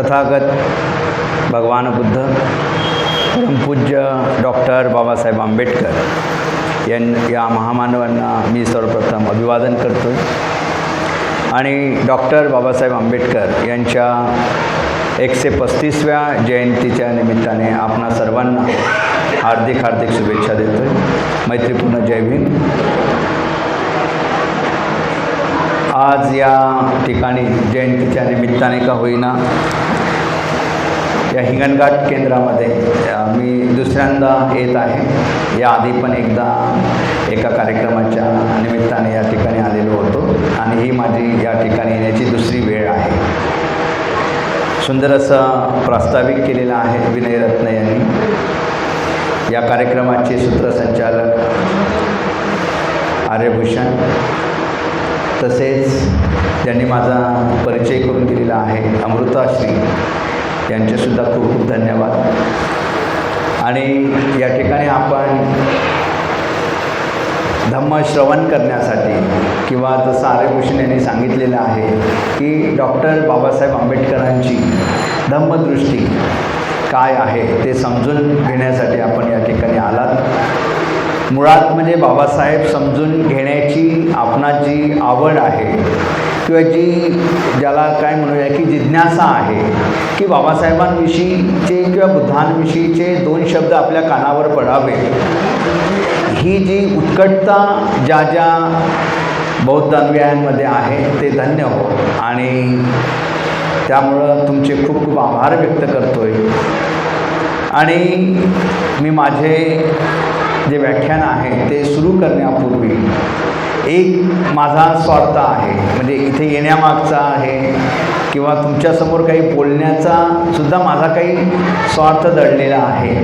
तथागत भगवान बुद्ध परमपूज्य डॉक्टर बाबासाहेब आंबेडकर या महामानवांना मी सर्वप्रथम अभिवादन करतो आणि डॉक्टर बाबासाहेब आंबेडकर यांच्या 135व्या जयंतीच्या निमित्ताने आपणा सर्वांना हार्दिक शुभेच्छा देतो आहे। मैत्रीपूर्ण जय भीम। आज या ठिकाणी जयंतीच्या निमित्ताने का होईना या हिंगणघाट केंद्रामध्ये मी दुसऱ्यांदा येत आहे। याआधी पण एकदा एका कार्यक्रमाच्या निमित्ताने या ठिकाणी आलेलो होतो आणि ही माझी या ठिकाणी येण्याची दुसरी वेळ आहे। सुंदर असं प्रास्ताविक केलेलं आहे विनय रत्न यांनी। या कार्यक्रमाचे सूत्रसंचालक आर्यभूषण, तसेच ज्यांनी माझा परिचय करून दिलेला आहे अमृताश्री, यांचेसुद्धा खूप खूप धन्यवाद। आणि या ठिकाणी आपण धम्म श्रवण करण्यासाठी किंवा जसं आर्यभूषण यांनी सांगितलेलं आहे की डॉक्टर बाबासाहेब आंबेडकरांची धम्मदृष्टी काय आहे ते समजून घेण्यासाठी आपण या ठिकाणी आलात। मुळात म्हणजे बाबासाहेब समजून घेण्याची आपणात जी आवड आहे किंवा ज्याला काय म्हणूया की जिज्ञासा आहे की बाबासाहेबांविषयीचे किंवा बुद्धांविषयीचे 2 शब्द आपल्या कानावर पडावे, ही जी उत्कटता ज्या बौद्ध अनुयायांमध्ये आहे ते धन्य हो। आणि त्यामुळं तुमचे खूप खूप आभार व्यक्त करतो आहे। आणि मी माझे जे व्याख्यान आहे ते सुरू करण्यापूर्वी एक माझा स्वार्थ आहे, म्हणजे इथे येण्यामागचा आहे किंवा तुमच्यासमोर काही बोलण्याचा सुद्धा माझा काही स्वार्थ दडलेला आहे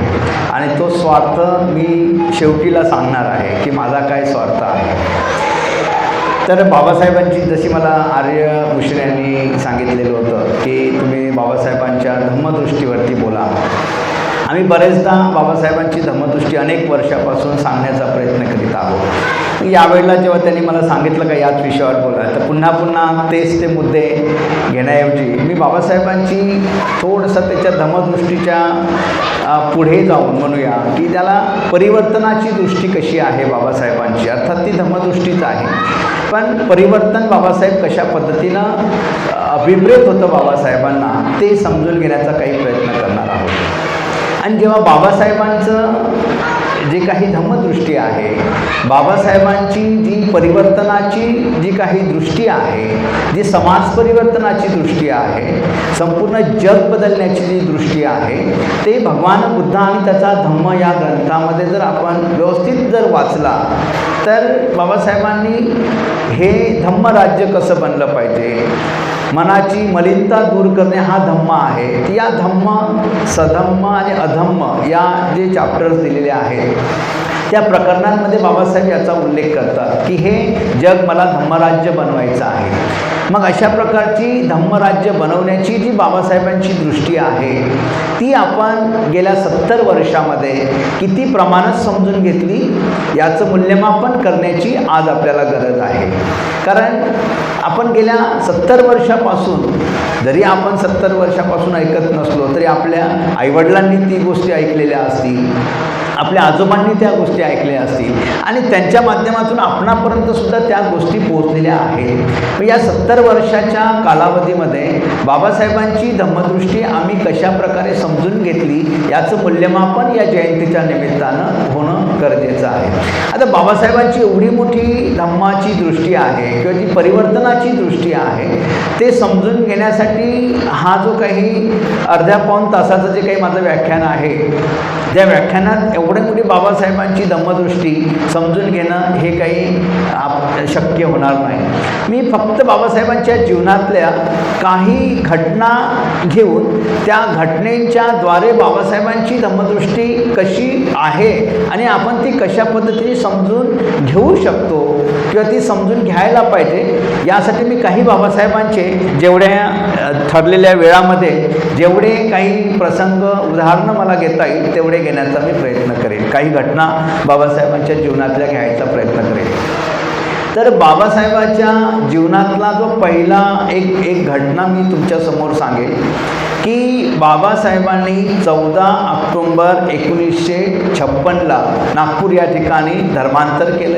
आणि तो स्वार्थ मी शेवटीला सांगणार आहे की माझा काय स्वार्थ आहे। तर बाबासाहेबांची जशी मला आर्यभूषण यांनी सांगितलेलं होतं की तुम्ही बाबासाहेबांच्या धम्मदृष्टीवरती बोला। आम्ही बरेचदा बाबासाहेबांची धम्मदृष्टी अनेक वर्षापासून सांगण्याचा प्रयत्न करीत आहोत। यावेळेला जेव्हा त्यांनी मला सांगितलं का याच विषयावर बोला, तर पुन्हा तेच ते मुद्दे घेण्याऐवजी मी बाबासाहेबांची थोडंसं त्याच्या धम्मदृष्टीच्या पुढे जाऊन म्हणूया की त्याला परिवर्तनाची दृष्टी कशी आहे बाबासाहेबांची, अर्थात ती धम्मदृष्टीच आहे, पण परिवर्तन बाबासाहेब कशा पद्धतीनं अभिप्रेत होतं बाबासाहेबांना ते समजून घेण्याचा काही प्रयत्न करणार आहोत। आणि जेव्हा बाबासाहेबांचं जे काही धम्मदृष्टी आहे, बाबासाहेबांची जी परिवर्तनाची जी काही दृष्टी आहे, जी समाज परिवर्तनाची दृष्टी आहे, संपूर्ण जग बदलण्याची जी दृष्टी आहे, ते भगवान बुद्ध आणि त्याचा धम्म या ग्रंथामध्ये जर आपण व्यवस्थित जर वाचला तर बाबासाहेबांनी हे धम्मराज्य कसं बनलं पाहिजे, मनाची मलिनता दूर करणे हा धम्म आहे। या धम्म, सधम्म आणि अधम्म या जे चॅप्टर्स दिलेले आहेत त्या प्रकरणांमध्ये बाबासाहेब याचा उल्लेख करतात की हे जग मला धम्मराज्य बनवायचं आहे। मग अशा प्रकारची धम्मराज्य बनवण्याची जी बाबासाहेबांची दृष्टी आहे ती आपण गेल्या 70 वर्षामध्ये किती प्रमाणात समजून घेतली याचं मूल्यमापन करण्याची आज आपल्याला गरज आहे। कारण आपण गेल्या 70 वर्षापासून, जरी आपण 70 वर्षापासून ऐकत नसलो तरी आपल्या आईवडिलांनी ती गोष्टी ऐकलेल्या असतील, आपल्या आजोबांनी त्या गोष्टी ऐकल्या असतील आणि त्यांच्या माध्यमातून आपणापर्यंत सुद्धा त्या गोष्टी पोहोचलेल्या आहेत। या 70 वर्षाच्या कालावधीमध्ये बाबासाहेबांची धम्मदृष्टी आम्ही कशा प्रकारे समजून घेतली याचं मूल्यमापन या जयंतीच्या निमित्तानं होणं गरजेचं आहे। आता बाबासाहेबांची एवढी मोठी धम्माची दृष्टी आहे किंवा जी परिवर्तनाची दृष्टी आहे ते समजून घेण्यासाठी हा जो काही अर्ध्या पाऊण तासाचं जे काही माझं व्याख्यान आहे, त्या व्याख्यानात एवढी मोठी बाबासाहेबांची धम्मदृष्टी समजून घेणं हे काही शक्य होणार नाही। मी फक्त बाबासाहेबांच्या जीवनातल्या काही घटना घेऊन त्या घटनेच्या द्वारे बाबासाहेबांची धम्मदृष्टी कशी आहे आणि आपण ती कशा पद्धतीने समजून घेऊ शकतो किंवा ती समजून घ्यायला पाहिजे यासाठी मी काही बाबासाहेबांचे जेवढ्या ठरलेल्या वेळामध्ये जेवढे काही प्रसंग उदाहरणं मला घेता येईल तेवढे घेण्याचा मी प्रयत्न करेन। काही घटना बाबासाहेबांच्या जीवनातल्या घ्यायचा प्रयत्न करेन। तर बाबासाहेबांच्या जीवनातला जो पहिला एक घटना मी तुमच्यासमोर सांगेल की बाबासाहेबांनी 14 ऑक्टोंबर 1956ला नागपूर या ठिकाणी धर्मांतर केलं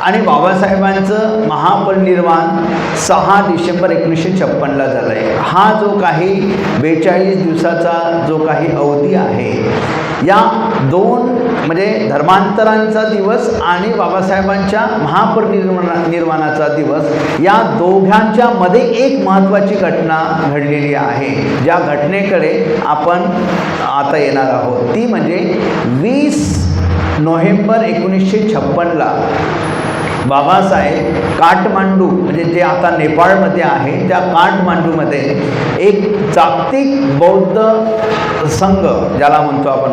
आणि बाबासाहेबांचं महापरिनिर्वाण 6 डिसेंबर 1956ला झालं आहे. हा जो काही 42 दिवसाचा जो काही अवधी आहे, या दोन म्हणजे धर्मांतरांचा दिवस आणि बाबासाहेबांच्या महापरिनिर्वाणाचा दिवस, या दोघांच्या मध्ये एक महत्त्वाची घटना घडलेली आहे, ज्या घटनेकडे आपण आता येणार आहोत. ती म्हणजे 20 नोव्हेंबर 1956ला बाबासाहेब काठमांडू म्हणजे जे आता नेपाळमध्ये आहे त्या काठमांडूमध्ये एक जागतिक बौद्ध संघ ज्याला म्हणतो आपण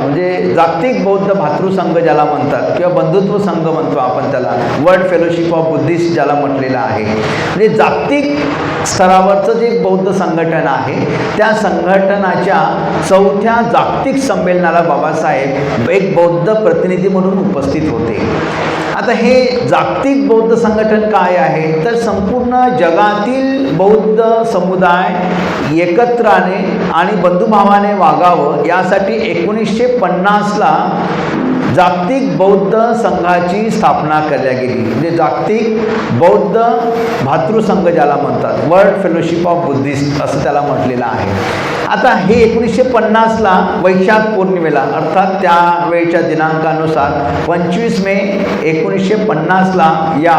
म्हणजे जागतिक बौद्ध भातृसंघ ज्याला म्हणतात किंवा बंधुत्व संघ म्हणतो आपण त्याला, वर्ल्ड फेलोशिप ऑफ बुद्धिस्ट ज्याला म्हटलेलं आहे, म्हणजे जागतिक स्तरावरचं जे एक बौद्ध संघटन आहे त्या संघटनाच्या 4थ्या जागतिक संमेलनाला बाबासाहेब एक बौद्ध प्रतिनिधी म्हणून उपस्थित होते. आता हे जागतिक बौद्ध संघटन काय आहे तर संपूर्ण जगातील बौद्ध समुदाय एकत्राने आणि बंधुभावाने वागावं यासाठी 1950ला जागतिक बौद्ध संघाची स्थापना करण्यात गेली. म्हणजे जागतिक बौद्ध भातृसंघ ज्याला म्हणतात, वर्ल्ड फेलोशिप ऑफ बुद्धिस्ट असं त्याला म्हटलेलं आहे. आता हे 1950ला वैशाख पौर्णिमेला अर्थात त्यावेळच्या दिनांकानुसार 25 मे 1950ला या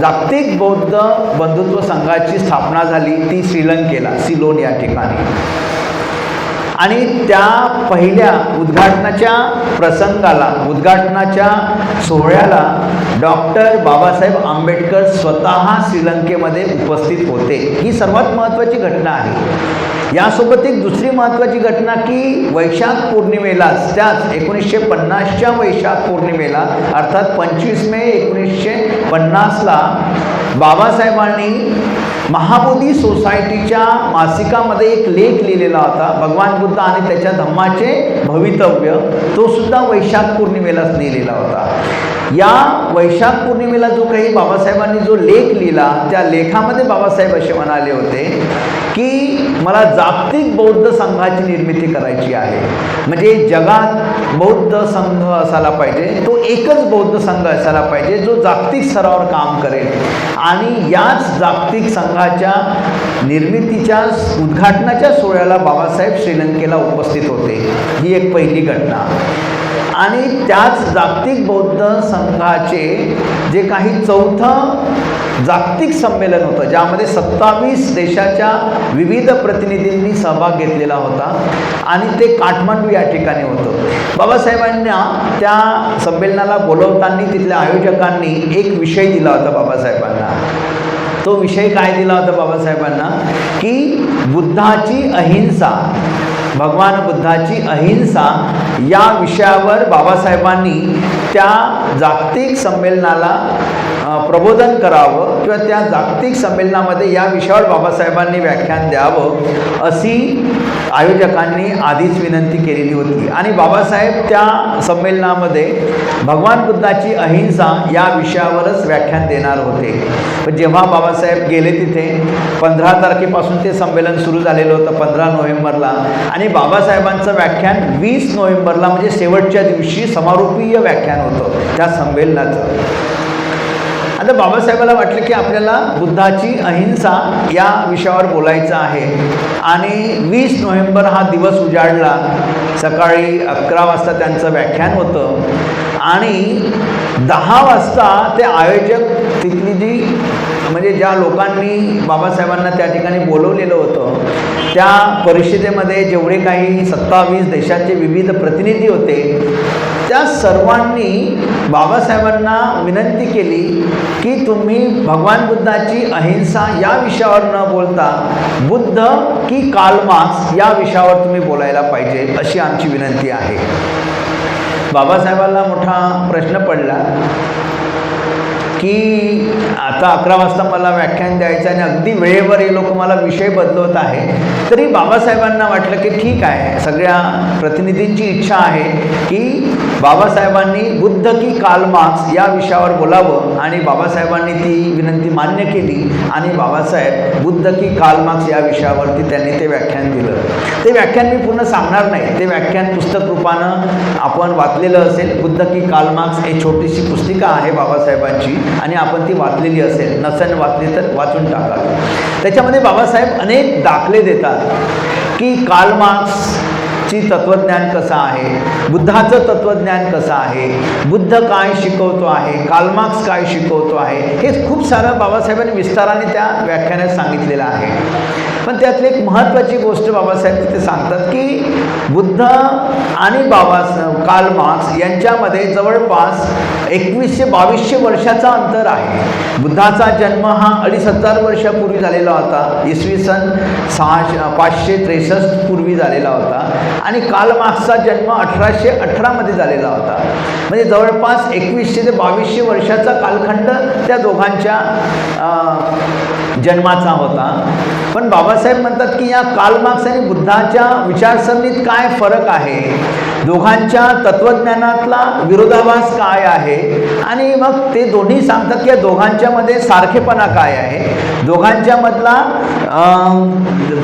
जागतिक बौद्ध बंधुत्व संघाची स्थापना झाली. ती श्रीलंकेला सिलोन या ठिकाणी. आणि त्या पहिल्या उद्घाटनाच्या सोहळ्याला डॉक्टर बाबासाहेब आंबेडकर स्वतः श्रीलंकेमध्ये उपस्थित होते. ही सर्वात महत्त्वाची घटना आहे. यासोबत एक दुसरी महत्त्वाची घटना की वैशाख पौर्णिमेलाच, त्याच 1950च्या वैशाख पौर्णिमेला अर्थात 25 मे 1950ला बाबासाहेबांनी महाबोधी सोसायटीच्या मासिकामध्ये एक लेख लिहिलेला होता, भगवान बुद्ध आणि त्याच्या धम्माचे भवितव्य. तो सुद्धा वैशाख पौर्णिमेलाच लिहिलेला होता. या वैशाख पौर्णिमेला जो काही बाबासाहेबांनी जो लेख लिहिला त्या लेखामध्ये बाबासाहेब असे म्हणाले होते की मला जागतिक बौद्ध संघाची निर्मिती करायची आहे. म्हणजे जगात बौद्ध संघ असायला पाहिजे, तो एकच बौद्ध संघ असायला पाहिजे जो जागतिक स्तरावर काम करेल. आणि याच जागतिक संघाच्या निर्मितीच्या उद्घाटनाच्या सोहळ्याला बाबासाहेब श्रीलंकेला उपस्थित होते. ही एक पहिली घटना. आणि त्याच जागतिक बौद्ध संघाचे जे काही 4थं जागतिक संमेलन होतं ज्यामध्ये 27 देशाच्या विविध प्रतिनिधींनी सहभाग घेतलेला होता आणि ते काठमांडू या ठिकाणी होतं. बाबासाहेबांना त्या संमेलनाला बोलवताना तिथल्या आयोजकांनी एक विषय दिला होता बाबासाहेबांना. तो विषय काय दिला होता बाबासाहेबांना की बुद्धाची अहिंसा, भगवान बुद्धाची अहिंसा या विषयावर बाबासाहेबांनी त्या जागतिक संमेलनाला प्रबोधन करावं किंवा त्या जागतिक संमेलनामध्ये या विषयावर बाबासाहेबांनी व्याख्यान द्यावं अशी आयोजकांनी आधीच विनंती केलेली होती. आणि बाबासाहेब त्या संमेलनामध्ये भगवान बुद्धाची अहिंसा या विषयावरच व्याख्यान देणार होते. पण जेव्हा बाबासाहेब गेले तिथे 15 तारखेपासून ते संमेलन सुरू झालेलं होतं 15 नोव्हेंबरला आणि बाबासाहेबांचं व्याख्यान 20 नोव्हेंबरला म्हणजे शेवटच्या दिवशी समारोपीय व्याख्यान होतं त्या संमेलनाचं. आता बाबासाहेबाला वाटलं की आपल्याला बुद्धाची अहिंसा या विषयावर बोलायचं आहे आणि 20 नोव्हेंबर हा दिवस उजाडला. सकाळी 11 वाजता त्यांचं व्याख्यान होतं आणि 10 वाजता ते आयोजक तिथली जी म्हणजे ज्या लोकांनी बाबासाहेबांना त्या ठिकाणी बोलवलेलं होतं त्या परिषदेमध्ये जेवढे काही 27 देशाचे विविध प्रतिनिधी होते त्या सर्वांनी बाबासाहेबांना विनंती केली की तुम्ही भगवान बुद्धाची अहिंसा या विषयावर न बोलता बुद्ध की कार्ल मार्क्स या विषयावर तुम्ही बोलायला पाहिजे अशी आमची विनंती आहे. बाबासाहेबांना मोठा प्रश्न पडला की आता 11 वाजता मला व्याख्यान द्यायचं आणि अगदी वेळेवर हे लोक मला विषय बदलवत आहे, तरी बाबासाहेबांना वाटलं की ठीक आहे, सगळ्या प्रतिनिधींची इच्छा आहे की बाबासाहेबांनी बुद्ध की कार्ल मार्क्स या विषयावर बोलावं, आणि बाबासाहेबांनी ती विनंती मान्य केली आणि बाबासाहेब बुद्ध की कार्ल मार्क्स या विषयावरती त्यांनी ते व्याख्यान दिलं. ते व्याख्यान मी पूर्ण सांगणार नाही, ते व्याख्यान पुस्तक रूपानं आपण वाचलेलं असेल. बुद्ध की कार्ल मार्क्स ही छोटीशी पुस्तिका आहे बाबासाहेबांची, आणि आपण ती वाचलेली असेल, नसेल वाचली तर वाचून टाका. त्याच्यामध्ये बाबासाहेब अनेक दाखले देतात की कार्ल मार्क्सची तत्त्वज्ञान कसं आहे, बुद्धाचं तत्त्वज्ञान कसं आहे, बुद्ध काय शिकवतो आहे, कार्ल मार्क्स काय शिकवतो आहे, हे खूप सारं बाबासाहेबांनी विस्ताराने त्या व्याख्यानात सांगितलेलं आहे. पण त्यातली एक महत्त्वाची गोष्ट बाबासाहेब तिथे सांगतात की बुद्ध आणि कार्ल मार्क्स यांच्यामध्ये जवळपास 2100-2200 वर्षाचा अंतर आहे. बुद्धाचा जन्म हा 2500 वर्षापूर्वी झालेला होता, इसवी सन 563 पूर्वी झालेला होता, आणि कार्ल मार्क्सचा जन्म 1818 मध्ये झालेला होता. म्हणजे जवळपास 2100 ते 2200 वर्षाचा कालखंड त्या दोघांच्या जन्माचा होता. पण बाबासाहेब म्हणतात की या कार्ल मार्क्स आणि बुद्धाच्या विचारसरणीत काय फरक आहे, दोघांच्या तत्त्वज्ञानातला विरोधाभास काय आहे, आणि मग ते दोन्ही सांगतात की या दोघांच्यामध्ये सारखेपणा काय आहे, दोघांच्यामधला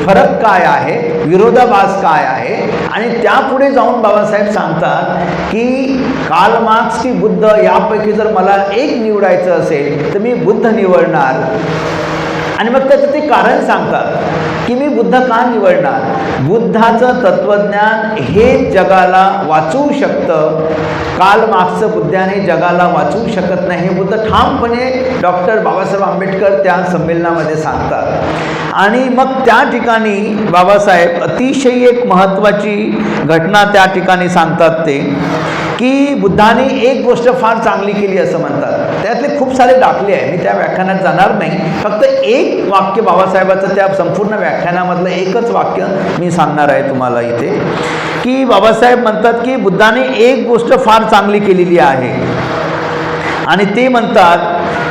फरक काय आहे, विरोधाभास काय आहे. आणि त्यापुढे जाऊन बाबासाहेब सांगतात की कार्ल मार्क्स की बुद्ध यापैकी जर मला एक निवडायचं असेल तर मी बुद्ध निवडणार. आणि मग त्याचं ते कारण सांगतात की मी बुद्ध का निवडणार. बुद्धाचं तत्त्वज्ञान हे जगाला वाचवू शकतं, कार्ल मार्क्सचं बुद्धाने जगाला वाचवू शकत नाही, हे बुद्ध ठामपणे डॉक्टर बाबासाहेब आंबेडकर त्या संमेलनामध्ये सांगतात. आणि मग त्या ठिकाणी बाबासाहेब अतिशय एक महत्त्वाची घटना त्या ठिकाणी सांगतात ते की बुद्धाने एक गोष्ट फार चांगली केली असं म्हणतात. त्यातले खूप सारे दाखले आहे, मी त्या व्याख्यानात जाणार नाही, फक्त एक वाक्य बाबासाहेबाचं त्या संपूर्ण व्याख्यानामधलं एकच वाक्य मी सांगणार आहे तुम्हाला इथे, की बाबासाहेब म्हणतात की बुद्धाने एक गोष्ट फार चांगली केलेली आहे, आणि ते म्हणतात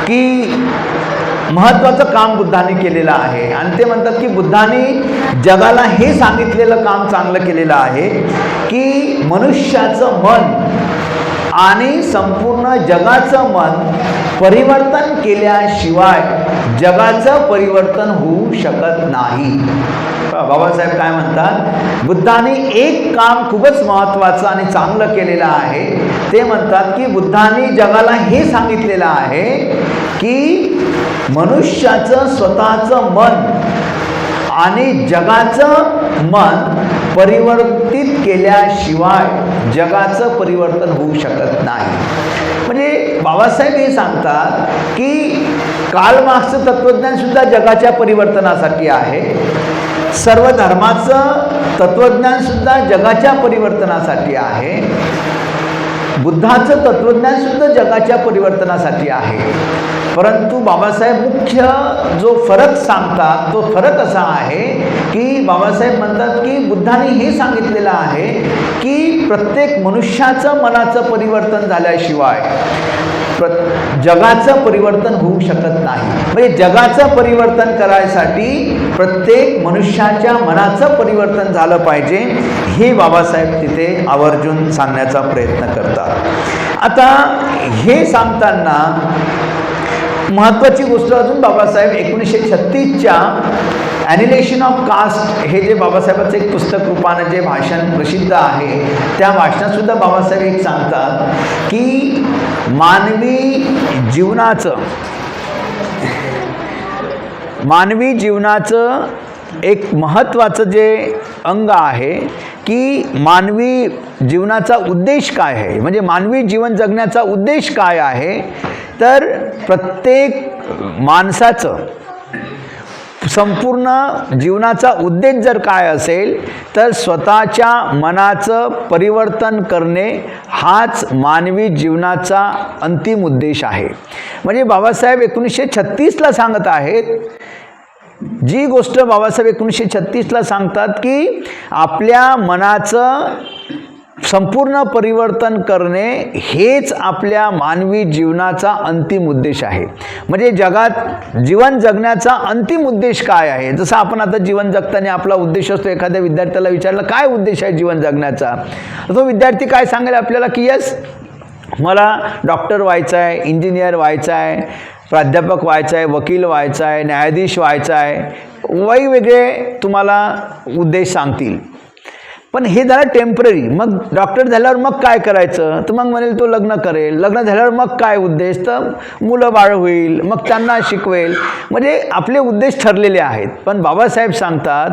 की महत्त्वाचं काम बुद्धाने केलेलं आहे. आणि ते म्हणतात की बुद्धाने जगाला हे सांगितलेलं काम चांगलं केलेलं आहे की मनुष्याचं मन आणि संपूर्ण जगाचं मन परिवर्तन केल्याशिवाय जगाचं परिवर्तन होऊ शकत नाही. बाबासाहेब काय म्हणतात, बुद्धाने एक काम खूपच महत्त्वाचं आणि चांगलं केलेलं आहे. ते म्हणतात की बुद्धाने जगाला हे सांगितलेलं आहे की मनुष्याचं स्वतःचं मन आणि जगाचं मन परिवर्तित केल्याशिवाय जगाचं परिवर्तन होऊ शकत नाही. म्हणजे बाबासाहेब हे सांगतात की कार्ल मार्क्सचं तत्त्वज्ञान सुद्धा जगाच्या परिवर्तनासाठी आहे, सर्व धर्माचं तत्त्वज्ञान सुद्धा जगाच्या परिवर्तनासाठी आहे, बुद्धाचं तत्त्वज्ञान सुद्धा जगाच्या परिवर्तनासाठी आहे. परंतु बाबासाहेब मुख्य जो फरक सांगतात तो फरक असा आहे की बाबासाहेब म्हणतात की बुद्धाने हे सांगितलेलं आहे की प्रत्येक मनुष्याचं मनाचं परिवर्तन झाल्याशिवाय जगाचं परिवर्तन होऊ शकत नाही. म्हणजे जगाचं परिवर्तन करायसाठी प्रत्येक मनुष्याच्या मनाचं परिवर्तन झालं पाहिजे, हे बाबासाहेब तिथे आवर्जून सांगण्याचा प्रयत्न करतात. आता हे सांगताना महत्त्वाची गोष्ट अजून बाबासाहेब 1936च्या ॲनिलेशन ऑफ कास्ट हे जे बाबासाहेबांचं एक पुस्तक रूपानं जे भाषण प्रसिद्ध आहे, त्या भाषणातसुद्धा बाबासाहेब एक सांगतात की मानवी जीवनाचं एक महत्त्वाचं जे अंग आहे की मानवी जीवनाचा उद्देश काय आहे, म्हणजे मानवी जीवन जगण्याचा उद्देश काय आहे. तर प्रत्येक माणसाचं संपूर्ण जीवनाचा उद्देश जर काय असेल तर स्वतःच्या मनाचं परिवर्तन करणे हाच मानवी जीवनाचा अंतिम उद्देश आहे. म्हणजे बाबासाहेब 1936ला सांगत आहेत, जी गोष्ट बाबासाहेब 1936ला सांगतात की आपल्या मनाचं संपूर्ण परिवर्तन करणे हेच आपल्या मानवी जीवनाचा अंतिम उद्देश आहे. म्हणजे जगात जीवन जगण्याचा अंतिम उद्देश काय आहे? जसं आपण आता जीवन जगताना आपला उद्देश असतो, एखाद्या विद्यार्थ्याला विचारलं काय उद्देश आहे जीवन जगण्याचा, तो विद्यार्थी काय सांगेल आपल्याला की यस मला डॉक्टर व्हायचं आहे, इंजिनियर व्हायचं आहे, प्राध्यापक व्हायचं आहे, वकील व्हायचं आहे, न्यायाधीश व्हायचं आहे, वेगवेगळे तुम्हाला उद्देश सांगतील. पण हे झालं टेम्पररी. मग डॉक्टर झाल्यावर मग काय करायचं? तर मग म्हणेल तो लग्न करेल. लग्न झाल्यावर मग काय उद्देश? तर मुलं बाळ होईल, मग त्यांना शिकवेल. म्हणजे आपले उद्देश ठरलेले आहेत. पण बाबासाहेब सांगतात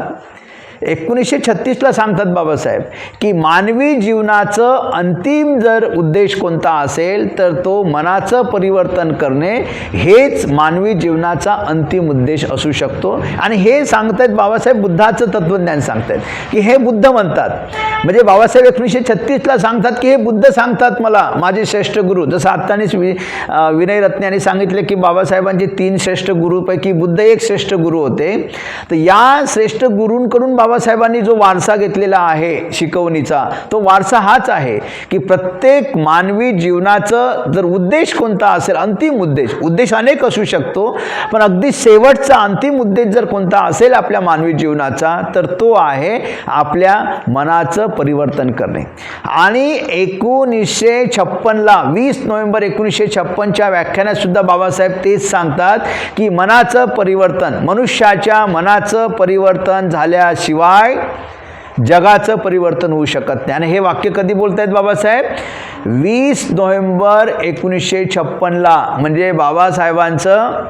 1936ला सांगतात बाबासाहेब की मानवी जीवनाचं अंतिम जर उद्देश कोणता असेल तर तो मनाचं परिवर्तन करणे हेच मानवी जीवनाचा अंतिम उद्देश असू शकतो. आणि हे सांगतायत बाबासाहेब, बुद्धाचं तत्त्वज्ञान सांगतायत की हे बुद्ध म्हणतात. म्हणजे बाबासाहेब 1936ला सांगतात की हे बुद्ध सांगतात मला, माझे श्रेष्ठ गुरु. जसं आत्तानेच विनय रत्ने यांनी सांगितले की बाबासाहेबांचे 3 श्रेष्ठ गुरुपैकी बुद्ध एक श्रेष्ठ गुरु होते. तर या श्रेष्ठ गुरूंकडून बाबासाहेबांनी जो वारसा घेतलेला आहे शिकवणीचा, तो वारसा हाच आहे की प्रत्येक मानवी जीवनाचं जर उद्देश कोणता असेल, अंतिम उद्देश अनेक असू शकतो, पण अगदी शेवटचा अंतिम उद्देश जर कोणता असेल आपल्या मानवी जीवनाचा तर तो आहे आपल्या मनाचं परिवर्तन करणे. आणि 1956ला 20 नोव्हेंबर 1956च्या व्याख्यानात सुद्धा बाबासाहेब तेच सांगतात की मनाचं परिवर्तन, मनुष्याच्या मनाचं परिवर्तन झाल्याशिवाय जगाचं परिवर्तन होऊ शकत नाही. आणि हे वाक्य कधी बोलतायत बाबासाहेब? 20 नोव्हेंबर 1956ला. म्हणजे बाबासाहेबांचं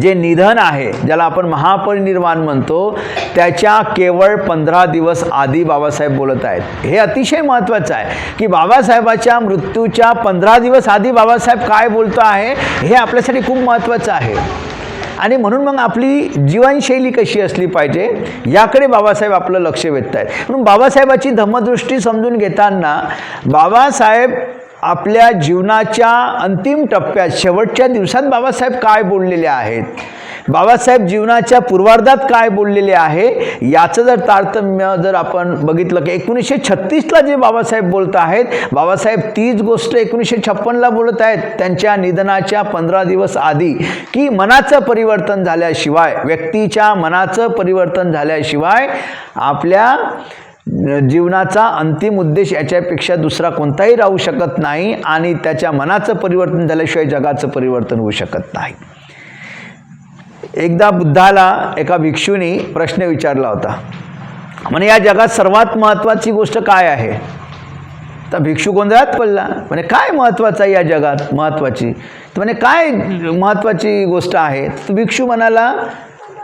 जे निधन आहे, ज्याला आपण महापरिनिर्वाण म्हणतो, त्याच्या केवळ 15 दिवस आधी बाबासाहेब बोलत आहेत. हे अतिशय महत्त्वाचं आहे की बाबासाहेबाच्या मृत्यूच्या 15 दिवस आधी बाबासाहेब काय बोलतो आहे हे आपल्यासाठी खूप महत्त्वाचं आहे. आणि म्हणून मग आपली जीवनशैली कशी असली पाहिजे याकडे बाबासाहेब आपलं लक्ष वेधत आहेत. म्हणून बाबासाहेबाची धम्मदृष्टी समजून घेताना बाबासाहेब आपल्या जीवनाच्या अंतिम टप्प्यात, शेवटच्या दिवसात बाबासाहेब काय बोललेले आहेत, बाबासाहेब जीवनाच्या पूर्वार्धात काय बोललेले आहे, याचं जर तारतम्य जर आपण बघितलं की 1936ला जे बाबासाहेब बोलत आहेत, बाबासाहेब तीच गोष्ट 1956ला बोलत आहेत त्यांच्या निधनाच्या 15 दिवस आधी, की मनाचं परिवर्तन झाल्याशिवाय, व्यक्तीच्या मनाचं परिवर्तन झाल्याशिवाय आपल्या जीवनाचा अंतिम उद्देश याच्यापेक्षा दुसरा कोणताही राहू शकत नाही. आणि त्याच्या मनाचं परिवर्तन झाल्याशिवाय जगाचं परिवर्तन होऊ शकत नाही. एकदा बुद्धाला एका भिक्षूने प्रश्न विचारला होता, म्हणे या जगात सर्वात महत्त्वाची गोष्ट काय आहे? तर भिक्षू गोंधळात पडला. म्हणे काय महत्त्वाचं आहे या जगात महत्त्वाची? तर म्हणे काय महत्त्वाची गोष्ट आहे? तर भिक्षू म्हणाला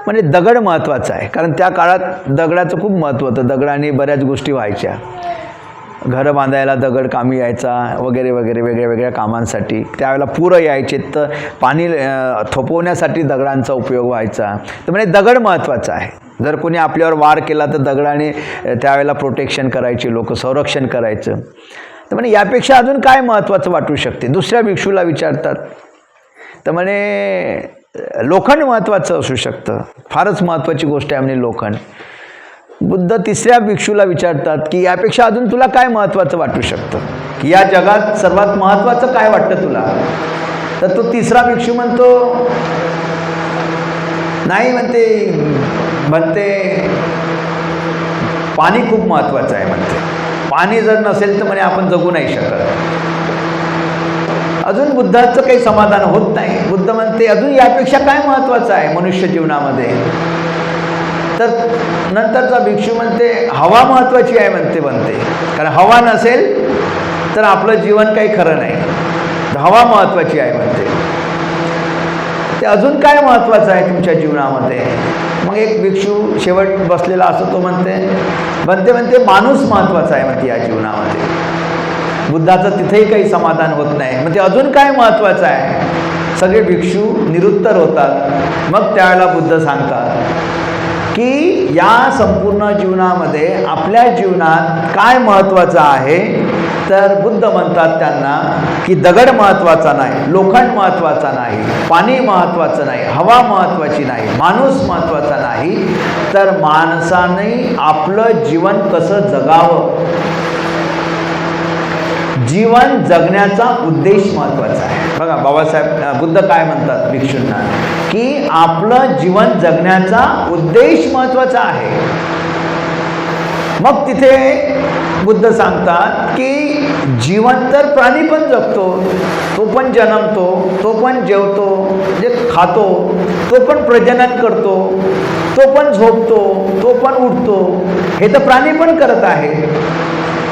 म्हणजे दगड महत्त्वाचा आहे. कारण त्या काळात दगडाचं खूप महत्त्व होतं. दगडाने बऱ्याच गोष्टी व्हायच्या. घरं बांधायला दगड कामी यायचा वगैरे वगैरे, वेगळ्या वेगळ्या कामांसाठी. त्यावेळेला पूर यायचे तर पाणी थोपवण्यासाठी दगडांचा उपयोग व्हायचा. तर म्हणजे दगड महत्त्वाचा आहे. जर कोणी आपल्यावर वार केला तर दगडाने त्यावेळेला प्रोटेक्शन करायचे लोक, संरक्षण करायचं. तर म्हणे यापेक्षा अजून काय महत्त्वाचं वाटू शकते? दुसऱ्या भिक्षूला विचारतात. तर म्हणे लोखंड महत्त्वाचं असू शकतं, फारच महत्त्वाची गोष्ट आहे म्हणे लोखंड. बुद्ध तिसऱ्या भिक्षूला विचारतात की यापेक्षा अजून तुला काय महत्त्वाचं वाटू शकतं, की या जगात सर्वात महत्त्वाचं काय वाटतं तुला? तर तो तिसरा भिक्षू म्हणतो नाही, म्हणते पाणी खूप महत्त्वाचं आहे. म्हणते पाणी जर नसेल तर म्हणे आपण जगू नाही शकत. अजून बुद्धाचं काही समाधान होत नाही. बुद्ध म्हणते अजून यापेक्षा काय महत्त्वाचं आहे मनुष्य जीवनामध्ये? तर नंतरचा भिक्षू म्हणते हवा महत्त्वाची आहे. म्हणते कारण हवा नसेल तर आपलं जीवन काही खरं नाही. हवा महत्त्वाची आहे म्हणते. ते अजून काय महत्त्वाचं आहे तुमच्या जीवनामध्ये? मग एक भिक्षू शेवट बसलेला असतो, तो म्हणते माणूस महत्त्वाचा आहे म्हणते या जीवनामध्ये. बुद्धाचं तिथेही काही समाधान होत नाही. म्हणजे अजून काय महत्त्वाचं आहे? सगळे भिक्षू निरुत्तर होतात. मग त्यावेळेला बुद्ध सांगतात की या संपूर्ण जीवनामध्ये आपल्या जीवनात काय महत्त्वाचं आहे? तर बुद्ध म्हणतात त्यांना की दगड महत्त्वाचा नाही, लोखंड महत्त्वाचा नाही, पाणी महत्त्वाचं नाही, हवा महत्त्वाची नाही, माणूस महत्त्वाचा नाही, तर माणसाने आपलं जीवन कसं जगावं जीवन जगण्याचा उद्देश महत्त्वाचा आहे. बघा बाबासाहेब बुद्ध काय म्हणतात भिक्षूंना, की आपलं जीवन जगण्याचा उद्देश महत्त्वाचा आहे. मग तिथे बुद्ध सांगतात की जीवन तर प्राणी पण जगतो, तो पण जन्मतो, तो पण जेवतो म्हणजे खातो, तो पण प्रजनन करतो, तो पण झोपतो, तो पण उठतो, हे तर प्राणी पण करत आहे.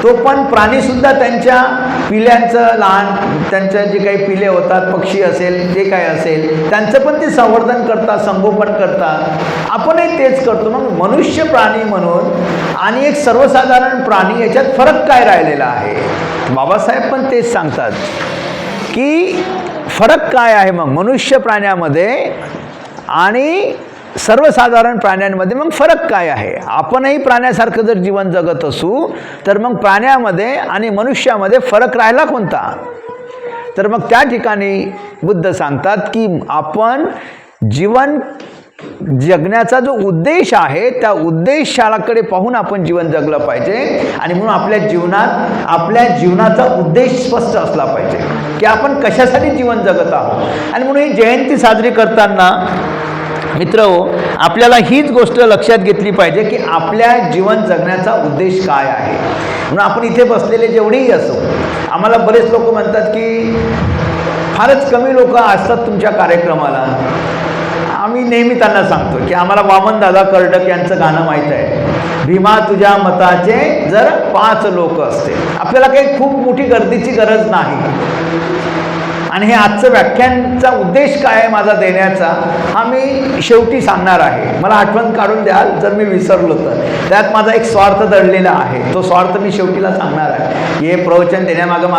तो पण प्राणीसुद्धा त्यांच्या पिल्यांचं लहान त्यांच्या जे काही पिले होतात, पक्षी असेल जे काय असेल त्यांचं पण ते संवर्धन करतात, संगोपन करतात. आपणही तेच करतो. मग मनुष्य प्राणी म्हणून आणि एक सर्वसाधारण प्राणी याच्यात फरक काय राहिलेला आहे? बाबासाहेब पण तेच सांगतात की फरक काय आहे मग मनुष्य प्राण्यामध्ये आणि सर्वसाधारण प्राण्यांमध्ये. मग फरक काय आहे? आपणही प्राण्यासारखं जर जीवन जगत असू तर मग प्राण्यामध्ये आणि मनुष्यामध्ये फरक राहिला कोणता? तर मग त्या ठिकाणी बुद्ध सांगतात की आपण जीवन जगण्याचा जो उद्देश आहे त्या उद्देशाकडे पाहून आपण जीवन जगलं पाहिजे. आणि म्हणून आपल्या जीवनाचा उद्देश स्पष्ट असला पाहिजे की आपण कशासाठी जीवन जगत आहोत. आणि म्हणून ही जयंती साजरी करताना मित्रहो, आपल्याला हीच गोष्ट लक्षात घेतली पाहिजे की आपल्या जीवन जगण्याचा उद्देश काय आहे. म्हणून आपण इथे बसलेले जेवढेही असो, आम्हाला बरेच लोक म्हणतात की फारच कमी लोक असतात तुमच्या कार्यक्रमाला. आम्ही नेहमी त्यांना सांगतो की आम्हाला वामनदादा कर्डक यांचं गाणं माहीत आहे, भीमा तुझ्या मताचे जर 5 लोक असते. आपल्याला काही खूप मोठी गर्दीची गरज नाही. आणि हे आजचं व्याख्यानचा उद्देश काय आहे माझा देण्याचा, हा मी शेवटी सांगणार आहे. मला आठवण काढून द्याल जर मी विसरलो तर. त्यात माझा एक स्वार्थ दडलेला आहे, तो स्वार्थ मी शेवटीला सांगणार आहे. हे प्रवचन देण्यामागं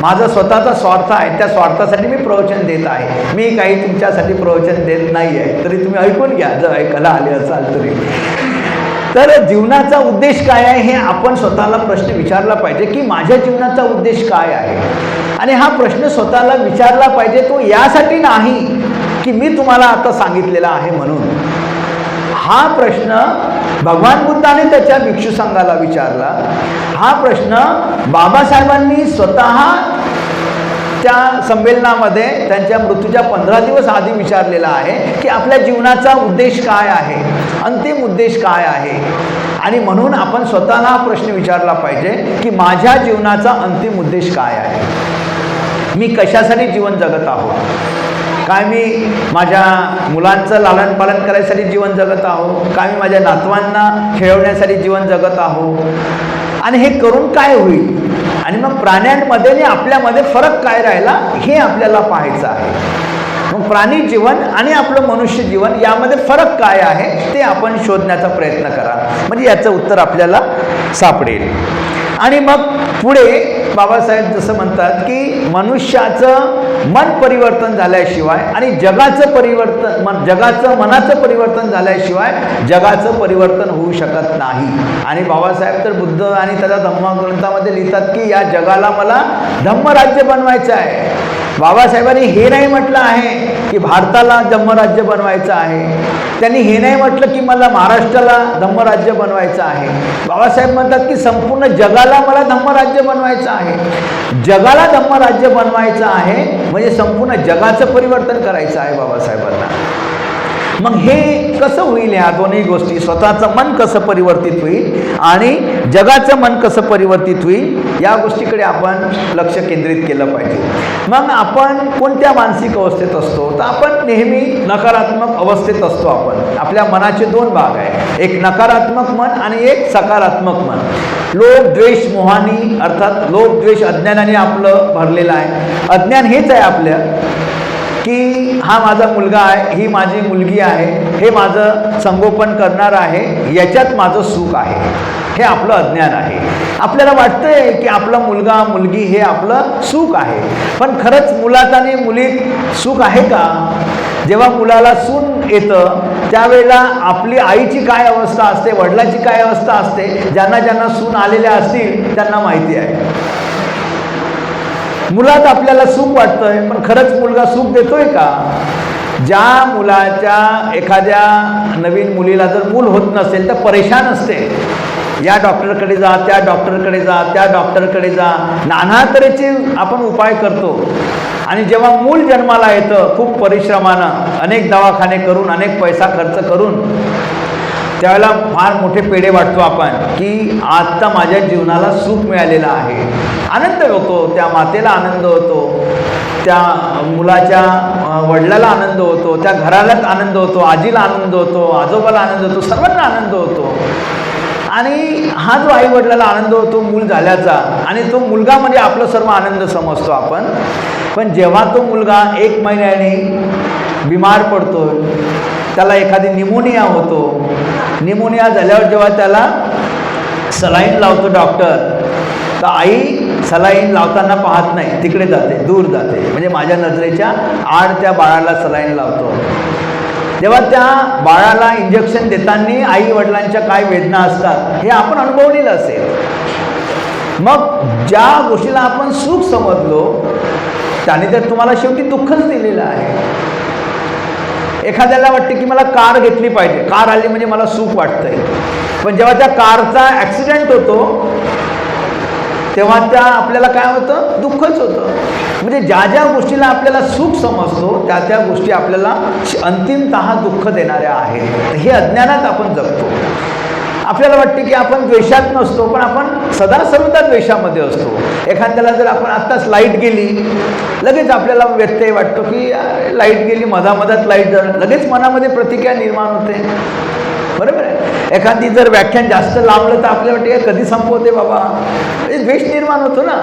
माझा स्वतःचा स्वार्थ आहे, त्या स्वार्थासाठी मी प्रवचन देत आहे. मी काही तुमच्यासाठी प्रवचन देत नाही आहे, तरी तुम्ही ऐकून घ्या जर ऐकायला आले असाल तरी. तर जीवनाचा उद्देश काय आहे हे आपण स्वतःला प्रश्न विचारला पाहिजे की माझ्या जीवनाचा उद्देश काय आहे. आणि हा प्रश्न स्वतःला विचारला पाहिजे. तो यासाठी नाही की मी तुम्हाला आता सांगितलेला आहे म्हणून. हा प्रश्न भगवान बुद्धाने त्याच्या भिक्षू संघाला विचारला. हा प्रश्न बाबासाहेबांनी स्वतः त्या संमेलनामध्ये त्यांच्या मृत्यूच्या 15 दिवस आधी विचारलेला आहे की आपल्या जीवनाचा उद्देश काय आहे, अंतिम उद्देश काय आहे. आणि म्हणून आपण स्वतःला हा प्रश्न विचारला पाहिजे की माझ्या जीवनाचा अंतिम उद्देश काय आहे. मी कशासाठी जीवन जगत आहोत? काय मी माझ्या मुलांचं लालन पालन करायसाठी जीवन जगत आहो? काय मी माझ्या नातवांना खेळवण्यासाठी जीवन जगत आहो? आणि हे करून काय होईल? आणि मग प्राण्यांमध्ये आणि आपल्यामध्ये फरक काय राहिला हे आपल्याला पाहायचं आहे. मग प्राणी जीवन आणि आपलं मनुष्य जीवन यामध्ये फरक काय आहे ते आपण शोधण्याचा प्रयत्न करा, म्हणजे याचं उत्तर आपल्याला सापडेल. आणि मग पुढे बाबासाहेब जसं म्हणतात की मनुष्याचं मन परिवर्तन झाल्याशिवाय आणि जगाचं मनाचं परिवर्तन झाल्याशिवाय जगाचं परिवर्तन होऊ शकत नाही. आणि बाबासाहेब तर बुद्ध आणि त्याच्या धम्मग्रंथामध्ये लिहितात की या जगाला मला धम्मराज्य बनवायचं आहे. बाबासाहेबांनी हे नाही म्हटलं आहे की भारताला धम्मराज्य बनवायचं आहे. त्यांनी हे नाही म्हटलं की मला महाराष्ट्राला धम्मराज्य बनवायचं आहे. बाबासाहेब म्हणतात की संपूर्ण जगाला मला धम्मराज्य बनवायचं आहे. जगाला धम्मराज्य बनवायचं आहे म्हणजे संपूर्ण जगाचं परिवर्तन करायचं आहे बाबासाहेबांना. मग हे कसं होईल? ह्या दोन्ही गोष्टी, स्वतःचं मन कसं परिवर्तित होईल आणि जगाचं मन कसं परिवर्तित होईल या गोष्टीकडे आपण लक्ष केंद्रित केलं पाहिजे. मग आपण कोणत्या मानसिक अवस्थेत असतो? तर आपण नेहमी नकारात्मक अवस्थेत असतो. आपल्या मनाचे 2 भाग आहे, एक नकारात्मक मन आणि एक सकारात्मक मन. लोभ द्वेष मोहानी, अर्थात लोभ द्वेष अज्ञानाने आपलं भरलेलं आहे. अज्ञान हेच आहे आपलं की हा माझा मुलगा आहे, ही माझी मुलगी आहे, हे माझं संगोपन करणार आहे, याच्यात माझं सुख आहे, हे आपलं अज्ञान आहे. आपल्याला वाटतंय की आपला मुलगा मुलगी हे आपलं सुख आहे, पण खरंच मुलात आणि मुलीत सुख आहे का? जेव्हा मुलाला सून येतं त्यावेळेला आपली आईची काय अवस्था असते, वडिलाची काय अवस्था असते, ज्यांना सून आलेल्या असतील त्यांना माहिती आहे. मुलात आपल्याला सुख वाटतंय, पण खरंच मुलगा सुख देतोय का? ज्या मुलाच्या एखाद्या नवीन मुलीला जर मूल होत नसेल तर परेशान असते, या डॉक्टरकडे जा, त्या डॉक्टरकडे जा, त्या डॉक्टरकडे जा, नाना तऱ्हेचे आपण उपाय करतो. आणि जेव्हा मूल जन्माला येतं खूप परिश्रमानं, अनेक दवाखाने करून, अनेक पैसा खर्च करून, त्यावेळेला फार मोठे पेढे वाटतो आपण की आत्ता माझ्या जीवनाला सुख मिळालेलं आहे. आनंद होतो, त्या मातेला आनंद होतो, त्या मुलाच्या वडिलाला आनंद होतो, त्या घरालाच आनंद होतो, आजीला आनंद होतो, आजोबाला आनंद होतो, सर्वांना आनंद होतो. आणि हा जो आई वडिलाला आनंद होतो मूल झाल्याचा, आणि तो मुलगा म्हणजे आपलं सर्व आनंद समजतो आपण. पण जेव्हा तो मुलगा 1 महिन्याने बिमार पडतो, त्याला एखादी निमोनिया होतो, निमोनिया झाल्यावर जेव्हा त्याला सलाईन लावतो डॉक्टर, तर आई सलाईन लावताना पाहत नाही, तिकडे जाते, दूर जाते, म्हणजे माझ्या नजरेच्या आड त्या बाळाला सलाईन लावतो. जेव्हा त्या बाळाला इंजेक्शन देताना आई वडिलांच्या काय वेदना असतात हे आपण अनुभवलेलं असेल. मग ज्या गोष्टीला आपण सुख समजलो त्याने तर तुम्हाला शेवटी दुःखच दिलेलं आहे. एखाद्याला वाटते की मला कार घेतली पाहिजे, कार आली म्हणजे मला सुख वाटतंय, पण जेव्हा त्या कारचा ॲक्सिडेंट होतो तेव्हा त्या आपल्याला काय होतं, दुःखच होतं. म्हणजे ज्या ज्या गोष्टीला आपल्याला सुख समजतो त्या त्या गोष्टी आपल्याला अंतिमतः दुःख देणाऱ्या आहेत. हे अज्ञानात आपण जगतो. आपल्याला वाटते की आपण द्वेषात नसतो, पण आपण सदा सर्वदा द्वेषामध्ये असतो. एखाद्याला जर आपण आत्ताच लाईट गेली, लगेच आपल्याला व्यत्यय वाटतो की लाईट गेली, मधामधात लाईट झालं, लगेच मनामध्ये प्रतिक्रिया निर्माण होते. बरोबर आहे. एखादी जर व्याख्यान जास्त लांबलं तर आपल्याला वाटते कधी संपवते बाबा, द्वेष निर्माण होतो ना.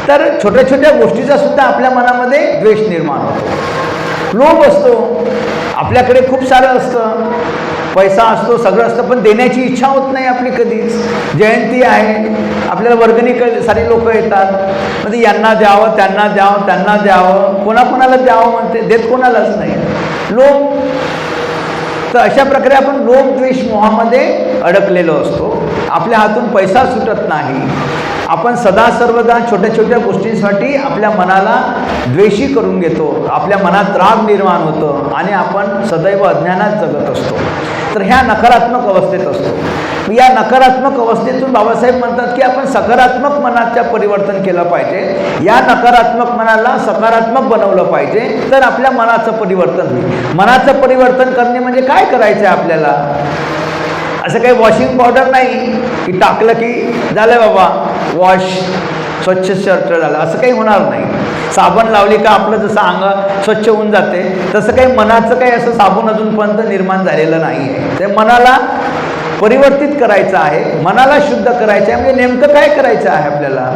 तर छोट्या छोट्या गोष्टीचा सुद्धा आपल्या मनामध्ये द्वेष निर्माण होतो. लोभ असतो, आपल्याकडे खूप सारं असतं, पैसा असतो, सगळं असतं, पण देण्याची इच्छा होत नाही आपली कधीच. जयंती आहे, आपल्याला वर्गणी सारी लोक येतात, म्हणजे यांना द्यावं, त्यांना द्यावं, त्यांना द्यावं, कोणाकोणाला द्यावं म्हणते, देत कोणालाच नाही. लोभ. तर अशा प्रकारे आपण लोभ द्वेष मोहामध्ये अडकलेलो असतो. आपल्या हातून पैसा सुटत नाही. आपण सदा सर्वदा छोट्या छोट्या गोष्टींसाठी आपल्या मनाला द्वेषी करून घेतो, आपल्या मनात राग निर्माण होतं आणि आपण सदैव अज्ञानात जगत असतो. तर ह्या नकारात्मक अवस्थेत असतो. या नकारात्मक अवस्थेतून बाबासाहेब म्हणतात की आपण सकारात्मक मनाच्या परिवर्तन केलं पाहिजे. या नकारात्मक मनाला सकारात्मक बनवलं पाहिजे, तर आपल्या मनाचं परिवर्तन होईल. मनाचं परिवर्तन करणे म्हणजे काय करायचं आहे आपल्याला? असं काही वॉशिंग पावडर नाही की टाकलं की झालं बाबा वॉश, स्वच्छ शर्ट झालं, असं काही होणार नाही. साबण लावली का आपलं जसं अंग स्वच्छ होऊन जाते, तसं काही मनाचं काही असं साबण अजूनपर्यंत निर्माण झालेलं नाही आहे. ते मनाला परिवर्तित करायचं आहे, मनाला शुद्ध करायचं आहे. म्हणजे नेमकं काय करायचं आहे आपल्याला?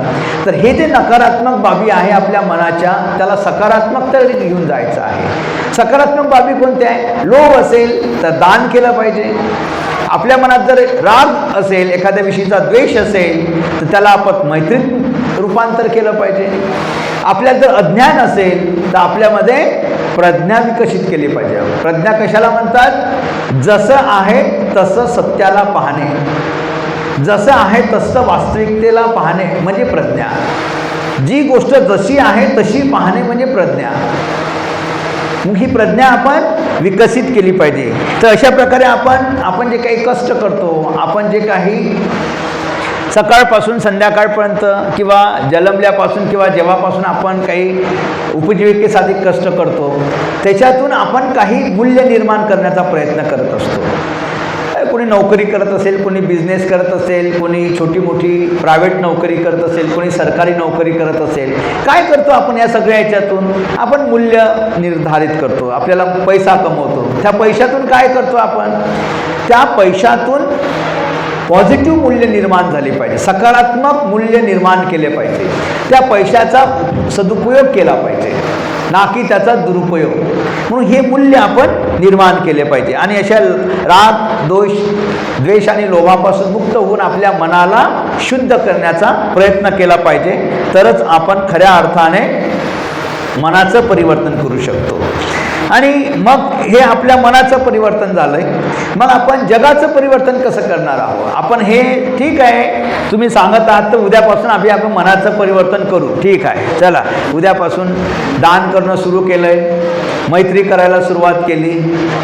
तर हे जे नकारात्मक बाबी आहे आपल्या मनाच्या, त्याला सकारात्मकतेकडे घेऊन जायचं आहे. सकारात्मक बाबी कोणत्या आहे? लोभ असेल तर दान केलं पाहिजे. आपल्या मनात जर राग असेल, एखाद्या विषयीचा द्वेष असेल, तर त्याला आपण मैत्रीत रूपांतर केलं पाहिजे. आपल्यात जर अज्ञान असेल तर आपल्यामध्ये प्रज्ञा विकसित केली पाहिजे. प्रज्ञा कशाला म्हणतात? जसं आहे तसं सत्याला पाहणे, जसं आहे तसं वास्तविकतेला पाहणे म्हणजे प्रज्ञा. जी गोष्ट जशी आहे तशी पाहणे म्हणजे प्रज्ञा. मग ही प्रज्ञा आपण विकसित केली पाहिजे. तर अशा प्रकारे आपण जे काही कष्ट करतो, आपण जे काही सकाळपासून संध्याकाळपर्यंत किंवा जन्मल्यापासून किंवा जेव्हापासून आपण काही उपजीविकेसाठी कष्ट करतो, त्याच्यातून आपण काही मूल्य निर्माण करण्याचा प्रयत्न करत असतो. कोणी नोकरी करत असेल, कोणी बिझनेस करत असेल, कोणी छोटी मोठी प्रायव्हेट नोकरी करत असेल, कोणी सरकारी नोकरी करत असेल. काय करतो आपण या सगळ्या ह्याच्यातून? आपण मूल्य निर्धारित करतो, आपल्याला पैसा कमवतो. त्या पैशातून काय करतो आपण? त्या पैशातून पॉझिटिव्ह मूल्य निर्माण झाले पाहिजे, सकारात्मक मूल्य निर्माण केले पाहिजे. त्या पैशाचा सदुपयोग केला पाहिजे, ना की त्याचा दुरुपयोग. म्हणून हे मूल्य आपण निर्माण केले पाहिजे. आणि अशा राग, द्वेष आणि लोभापासून मुक्त होऊन आपल्या मनाला शुद्ध करण्याचा प्रयत्न केला पाहिजे. तरच आपण खऱ्या अर्थाने मनाचं परिवर्तन करू शकतो. आणि मग हे आपल्या मनाचं परिवर्तन झालंय. मग आपण जगाचं परिवर्तन कसं करणार आहोत? आपण हे ठीक आहे, तुम्ही सांगत आहात तर उद्यापासून आपण मनाचं परिवर्तन करू. ठीक आहे, चला उद्यापासून दान करणं सुरू केलं आहे, मैत्री करायला सुरुवात केली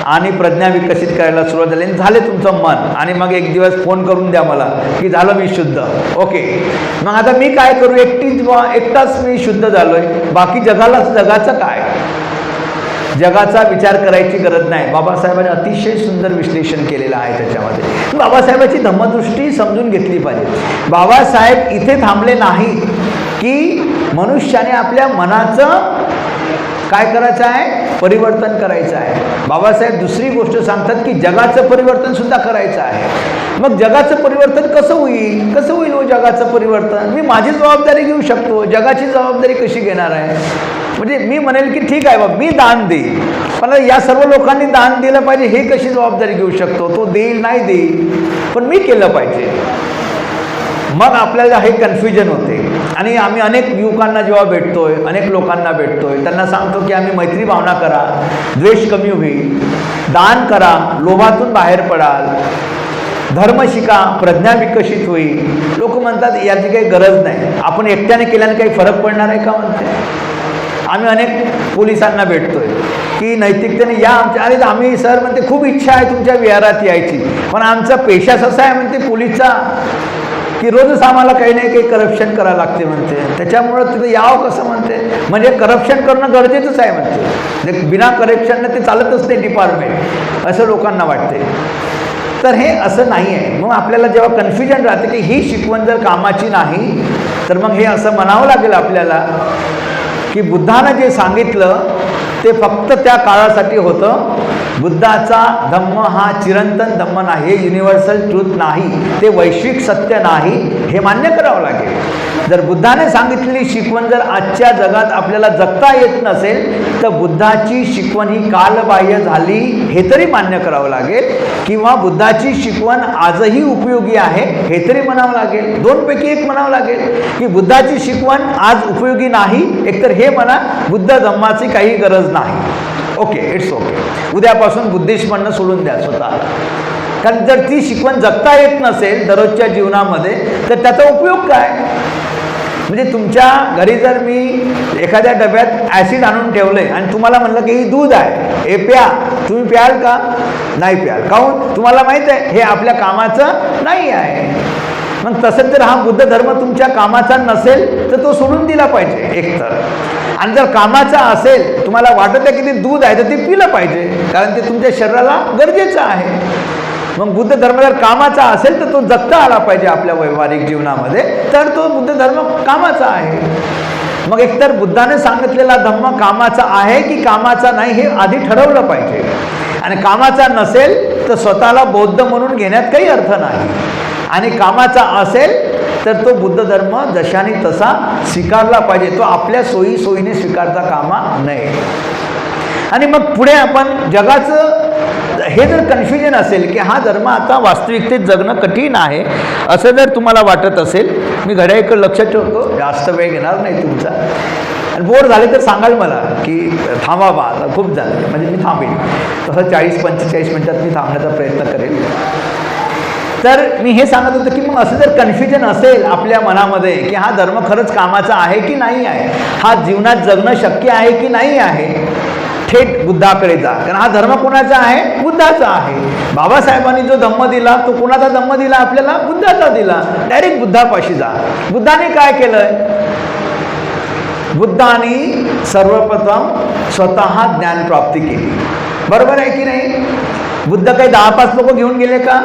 आणि प्रज्ञा विकसित करायला सुरुवात झाली, झाले तुमचं मन. आणि मग एक दिवस फोन करून द्या मला की झालं मी शुद्ध. ओके, मग आता मी काय करू? एकटाच मी शुद्ध झालो आहे, बाकी जगाचं काय? जगाचा विचार करायची गरज नाही. बाबासाहेबांनी अतिशय सुंदर विश्लेषण केलेलं आहे त्याच्यामध्ये. बाबासाहेबांची धम्मदृष्टी समजून घेतली पाहिजे. बाबासाहेब इथे थांबले नाही की मनुष्याने आपल्या मनाचं काय करायचं आहे? परिवर्तन करायचं आहे. बाबासाहेब दुसरी गोष्ट सांगतात की जगाचं परिवर्तन सुद्धा करायचं आहे. मग जगाचं परिवर्तन कसं होईल हो जगाचं परिवर्तन? मी माझी जबाबदारी घेऊ शकतो, जगाची जबाबदारी कशी घेणार आहे? म्हणजे मी म्हणेल की ठीक आहे बाबा मी दान देईल, पण या सर्व लोकांनी दान दिलं पाहिजे हे कशी जबाबदारी घेऊ शकतो? तो देईल नाही देईल, पण मी केलं पाहिजे. मग आपल्याला हे कन्फ्युजन होते. आणि आम्ही अनेक युवकांना जेव्हा भेटतोय, अनेक लोकांना भेटतोय, त्यांना सांगतो की आम्ही मैत्री भावना करा, द्वेष कमी होईल, दान करा, लोभातून बाहेर पडाल, धर्म शिका, प्रज्ञा विकसित होईल. लोक म्हणतात याची काही गरज नाही, आपण एकट्याने केल्याने काही फरक पडणार आहे का म्हणते. आम्ही अनेक पोलिसांना भेटतोय की नैतिकतेने या आमच्या. अरे आम्ही सर म्हणते खूप इच्छा आहे तुमच्या विहारात यायची, पण आमचा पेशाच असा आहे म्हणते पोलीसचा की रोजच आम्हाला काही नाही काही करप्शन करावं लागते म्हणते, त्याच्यामुळं तिथं यावं कसं म्हणते. म्हणजे करप्शन करणं गरजेचंच आहे म्हणते, बिना करप्शननं ते चालतच नाही डिपार्टमेंट, असं लोकांना वाटते. तर हे असं नाही आहे. मग आपल्याला जेव्हा कन्फ्युजन राहते की ही शिकवण जर कामाची नाही तर मग हे असं म्हणावं लागेल आपल्याला की बुद्धानं जे सांगितलं ते फक्त त्या काळासाठी होतं. बुद्धाचा धम्म हा चिरंतन धम्म नाही, हे युनिव्हर्सल ट्रूथ नाही, ते वैश्विक सत्य नाही, हे मान्य करावं लागेल. जर बुद्धाने सांगितलेली शिकवण जर आजच्या जगात आपल्याला जगता येत नसेल तर बुद्धाची शिकवण ही कालबाह्य झाली हे तरी मान्य करावं लागेल, किंवा बुद्धाची शिकवण आजही उपयोगी आहे हे तरी म्हणावं लागेल. दोनपैकी एक म्हणावं लागेल की बुद्धाची शिकवण आज उपयोगी नाही, एकतर हे म्हणा बुद्ध धम्माची काही गरज नाही. ओके, इट्स ओके, उद्यापासून बुद्धिस्ट म्हणणं सोडून द्या स्वतः. कारण जर ती शिकवण जगता येत नसेल दररोजच्या जीवनामध्ये तर त्याचा उपयोग काय? म्हणजे तुमच्या घरी जर मी एखाद्या डब्यात ॲसिड आणून ठेवले आणि तुम्हाला म्हणलं की ही दूध आहे, हे प्या, तुम्ही प्याल का? नाही प्याल. काहून? तुम्हाला माहीत आहे हे आपल्या कामाचं नाही आहे. मग तसंच जर हा बुद्ध धर्म तुमच्या कामाचा नसेल तर तो सोडून दिला पाहिजे एकतर. आणि जर कामाचा असेल, तुम्हाला वाटत आहे की ते दूध आहे तर ते पिलं पाहिजे, कारण ते तुमच्या शरीराला गरजेचं आहे. मग बुद्ध धर्म जर कामाचा असेल तर तो जगता आला पाहिजे आपल्या व्यावहारिक जीवनामध्ये, तर तो बुद्ध धर्म कामाचा आहे. मग एकतर बुद्धाने सांगितलेला धम्म कामाचा आहे की कामाचा नाही हे आधी ठरवलं पाहिजे. आणि कामाचा नसेल तर स्वतःला बौद्ध म्हणून घेण्यात काही अर्थ नाही, आणि कामाचा असेल तर तो बुद्ध धर्म जशाने तसा स्वीकारला पाहिजे, तो आपल्या सोयीने स्वीकारता कामा नये. आणि मग पुढे आपण जगाचं हे जर कन्फ्युजन असेल की हा धर्म आता वास्तविकतेत जगणं कठीण आहे असं जर तुम्हाला वाटत असेल, मी घड्याळीकडे लक्ष ठेवतो, जास्त वेळ घेणार नाही तुमचा. आणि बोर झाले तर सांगाल मला की थांबा बा खूप झालं, म्हणजे मी थांबेन. तसं 40-45 मिनटात मी थांबण्याचा प्रयत्न करेन. तर मी हे सांगत होतो की मग असं जर कन्फ्युजन असेल आपल्या मनामध्ये की हा धर्म खरंच कामाचा आहे की नाही आहे, हा जीवनात जगणं शक्य आहे की नाही आहे, थेट बुद्धाकडे जा. कारण हा धर्म कोणाचा आहे? बुद्धाचा आहे. बाबासाहेबांनी जो धम्म दिला तो कोणाचा धम्म दिला आपल्याला? बुद्धाचा दिला. डायरेक्ट बुद्धापाशी जा. बुद्धाने काय केलंय? बुद्धाने सर्वप्रथम स्वतः ज्ञानप्राप्ती केली. बरोबर आहे की नाही? बुद्ध काही 10-5 लोक घेऊन गेले का?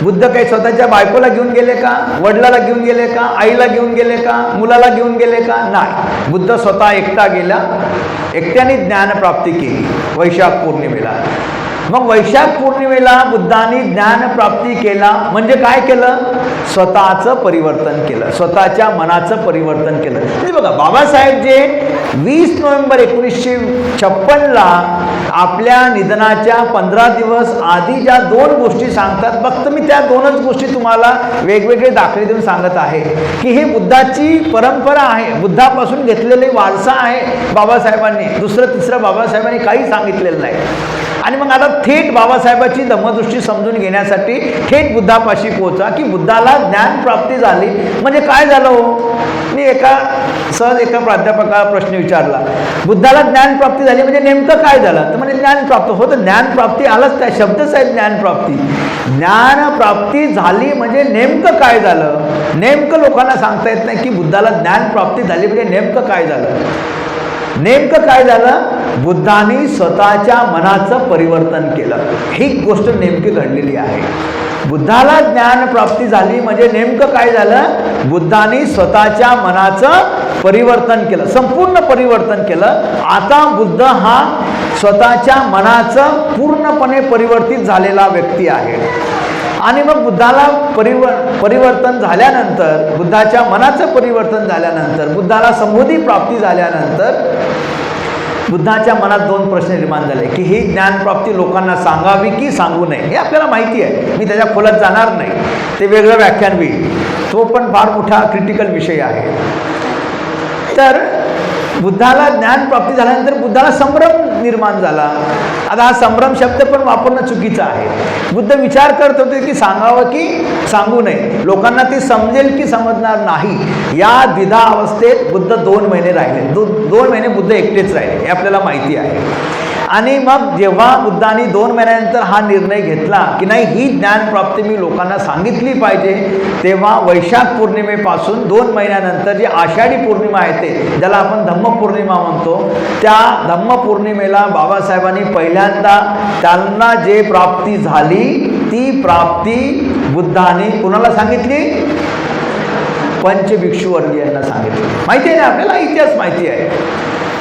बुद्ध काही स्वतःच्या बायकोला घेऊन गेले का? वडिलाला घेऊन गेले का? आईला घेऊन गेले का? मुलाला घेऊन गेले का? नाही. बुद्ध स्वतः एकटा गेला, एकट्याने ज्ञानप्राप्ती केली वैशाख पौर्णिमेला. मग वैशाख पौर्णिमेला बुद्धांनी ज्ञानप्राप्ती केला म्हणजे काय केलं? स्वतःचं परिवर्तन केलं, स्वतःच्या मनाचं परिवर्तन केलं. म्हणजे बघा, बाबासाहेब जे 20 नोव्हेंबर 1956ला आपल्या निधनाच्या 15 दिवस आधी ज्या 2 गोष्टी सांगतात, फक्त मी त्या 2च गोष्टी तुम्हाला वेगवेगळे दाखले देऊन सांगत आहे की हे बुद्धाची परंपरा आहे, बुद्धापासून घेतलेले वारसा आहे बाबासाहेबांनी. दुसरं तिसरं बाबासाहेबांनी काही सांगितलेलं नाही. आणि मग आता थेट बाबासाहेबाची धम्मदृष्टी समजून घेण्यासाठी थेट बुद्धापाशी पोहोचा की बुद्धाला ज्ञानप्राप्ती झाली म्हणजे काय झालं हो. मी एका प्राध्यापकाला प्रश्न विचारला, बुद्धाला ज्ञानप्राप्ती झाली म्हणजे नेमकं काय झालं. तर म्हणजे ज्ञानप्राप्त हो, तर ज्ञानप्राप्ती आलंच, त्या शब्दच आहे ज्ञानप्राप्ती. ज्ञानप्राप्ती झाली म्हणजे नेमकं काय झालं. नेमकं लोकांना सांगता येत नाही की बुद्धाला ज्ञानप्राप्ती झाली म्हणजे नेमकं काय झालं. नेमकं काय झालं, बुद्धाने स्वतःच्या मनाचं परिवर्तन केलं. ही गोष्ट नेमकी घडलेली आहे. बुद्धाला ज्ञानप्राप्ती झाली म्हणजे नेमकं काय झालं, बुद्धाने स्वतःच्या मनाचं परिवर्तन केलं, संपूर्ण परिवर्तन केलं. आता बुद्ध हा स्वतःच्या मनाचं पूर्णपणे परिवर्तित झालेला व्यक्ती आहे. आणि मग बुद्धाला परिवर्तन झाल्यानंतर, बुद्धाच्या मनाचं परिवर्तन झाल्यानंतर, बुद्धाला संबोधी प्राप्ती झाल्यानंतर बुद्धाच्या मनात दोन प्रश्न निर्माण झाले की ही ज्ञानप्राप्ती लोकांना सांगावी की सांगू नये. हे आपल्याला माहिती आहे, मी त्याच्या खोलात जाणार नाही, ते वेगळं व्याख्यान होईल, तो पण फार मोठा क्रिटिकल विषय आहे. तर बुद्धाला ज्ञानप्राप्ती झाल्यानंतर बुद्धाला संभ्रम निर्माण झाला. आता हा संभ्रम शब्द पण वापरणं चुकीचं आहे. बुद्ध विचार करत होते की सांगावं की सांगू नये, लोकांना ते समजेल की समजणार नाही. या द्विधा अवस्थेत बुद्ध 2 महिने राहिले. 2 महिने बुद्ध एकटेच राहिले, हे आपल्याला माहिती आहे. आणि मग जेव्हा बुद्धाने 2 महिन्यानंतर हा निर्णय घेतला की नाही, ही ज्ञानप्राप्ती मी लोकांना सांगितली पाहिजे, तेव्हा वैशाख पौर्णिमेपासून 2 महिन्यानंतर जी आषाढी पौर्णिमा आहे, ते ज्याला आपण धम्मपौर्णिमा म्हणतो, त्या धम्मपौर्णिमेला बाबासाहेबांनी पहिल्यांदा त्यांना जे प्राप्ती झाली ती प्राप्ती बुद्धाने कुणाला सांगितली, पंचभिक्षुवर्गीयांना सांगितली. माहिती आहे ना आपल्याला, इतिहास माहिती आहे.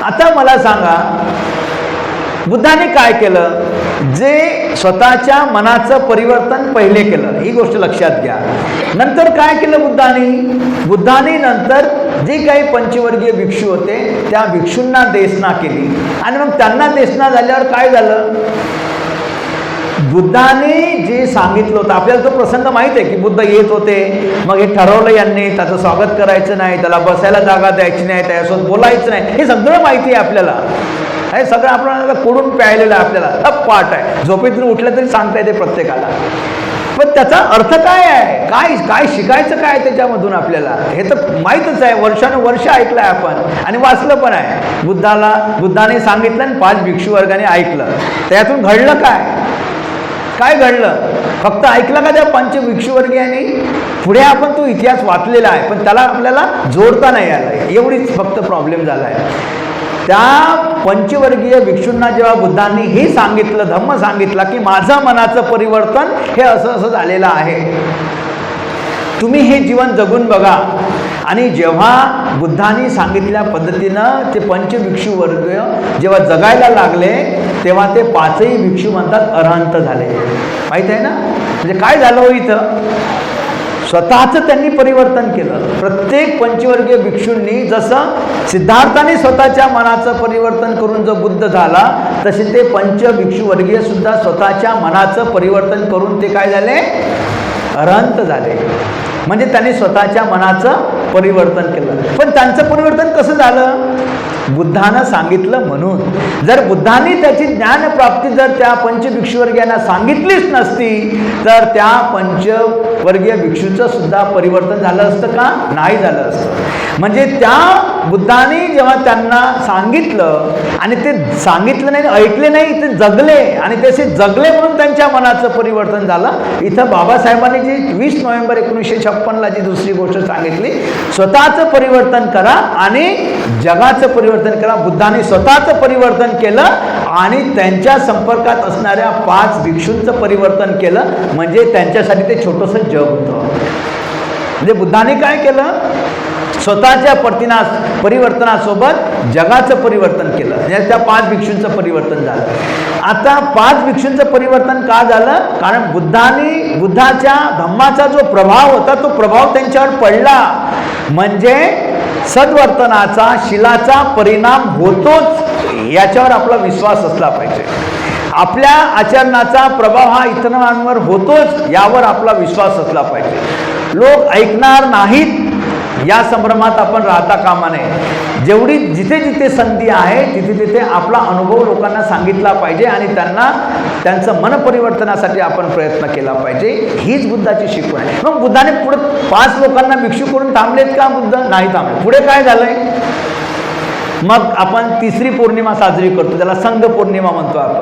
आता मला सांगा, बुद्धाने काय केलं, जे स्वतःच्या मनाचं परिवर्तन पहिले केलं, ही गोष्ट लक्षात घ्या. नंतर काय केलं बुद्धाने नंतर जे काही पंचवर्गीय भिक्षू होते त्या भिक्षूंना देशना केली. आणि मग त्यांना देशना झाल्यावर काय झालं, बुद्धाने जे सांगितलं होतं, आपल्याला तो प्रसंग माहित आहे की बुद्ध येत होते, मग हे ठरवलं यांनी त्याचं स्वागत करायचं नाही, त्याला बसायला जागा द्यायची नाही, त्याच्यासोबत बोलायचं नाही, हे सगळं माहिती आहे आपल्याला. हे सगळं आपल्याला कोडून प्यायलेलं आहे, आपल्याला पाठ आहे, झोपेतून उठलं तरी सांगता येते प्रत्येकाला. पण त्याचा अर्थ काय आहे, काय काय शिकायचं काय त्याच्यामधून आपल्याला, हे तर माहीतच आहे, वर्षानुवर्ष ऐकलं आहे आपण आणि वाचलं पण आहे. बुद्धाने सांगितलं आणि 5 भिक्षू वर्गाने ऐकलं, त्यातून घडलं काय घडलं, फक्त ऐकलं का त्या पंचभिक्षुवर्गीयांनी, पुढे आपण तो इतिहास वाचलेला आहे पण त्याला आपल्याला जोडता नाही आला, एवढीच फक्त प्रॉब्लेम झाला आहे. त्या पंचवर्गीय भिक्षूंना जेव्हा बुद्धांनी हे सांगितलं, धम्म सांगितला की माझं मनाचं परिवर्तन हे असं झालेलं आहे, तुम्ही हे जीवन जगून बघा. आणि जेव्हा बुद्धांनी सांगितल्या पद्धतीनं ते पंचभिक्षू वर्ग जेव्हा जगायला लागले, तेव्हा ते 5ही भिक्षू म्हणतात अरहंत झाले. माहीत आहे ना, म्हणजे काय झालं हो, इथं स्वतःचं त्यांनी परिवर्तन केलं. प्रत्येक पंचवर्गीय भिक्षूंनी, जसं सिद्धार्थाने स्वतःच्या मनाचं परिवर्तन करून जो बुद्ध झाला, तसे ते पंचभिक्षुवर्गीय सुद्धा स्वतःच्या मनाचं परिवर्तन करून ते काय झाले, अरहंत झाले. म्हणजे त्यांनी स्वतःच्या मनाचं परिवर्तन केलं. पण त्यांचं परिवर्तन कसं झालं, बुद्धानं सांगितलं म्हणून. जर बुद्धांनी त्याची ज्ञानप्राप्ती जर त्या पंचभिक्षुवर्गीयांना सांगितलीच नसती तर त्या पंचवर्गीय भिक्षूचं सुद्धा परिवर्तन झालं असतं का, नाही झालं असतं. म्हणजे त्या बुद्धाने जेव्हा त्यांना सांगितलं आणि ते सांगितलं नाही, ऐकले नाही, ते जगले आणि तसे जगले म्हणून त्यांच्या मनाचं परिवर्तन झालं. इथं बाबासाहेबांनी जी 20 नोव्हेंबर 1956ला जी दुसरी गोष्ट सांगितली, स्वतःचं परिवर्तन करा आणि जगाचं परिवर्तन करा. बुद्धाने स्वतःचं परिवर्तन केलं आणि त्यांच्या संपर्कात असणाऱ्या 5 भिक्षूंचं परिवर्तन केलं. म्हणजे त्यांच्यासाठी ते छोटंसं जग होतं. म्हणजे बुद्धाने काय केलं, स्वतःच्या परिवर्तनासोबत जगाचं परिवर्तन केलं. म्हणजे त्या 5 भिक्षूंचं परिवर्तन झालं. आता 5 भिक्षूंचं परिवर्तन का झालं, कारण बुद्धाच्या धम्माचा जो प्रभाव होता तो प्रभाव त्यांच्यावर पडला. म्हणजे सद्वर्तनाचा, शीलाचा परिणाम होतोच याच्यावर आपला विश्वास असला पाहिजे. आपल्या आचरणाचा प्रभाव हा इतरांवर होतोच यावर आपला विश्वास असला पाहिजे. लोक ऐकणार नाहीत या संभ्रमात आपण राहता कामा नये. जेवढी जिथे जिथे संधी आहे तिथे तिथे आपला अनुभव लोकांना सांगितला पाहिजे आणि त्यांना त्यांचं मन परिवर्तनासाठी आपण प्रयत्न केला पाहिजे. हीच बुद्धाची शिकवण आहे. मग बुद्धाने पुढे 5 लोकांना भिक्षू करून थांबलेत का? बुद्ध नाही थांबले. पुढे काय झालंय? मग आपण तिसरी पौर्णिमा साजरी करतो, त्याला संघ पौर्णिमा म्हणतो आपण.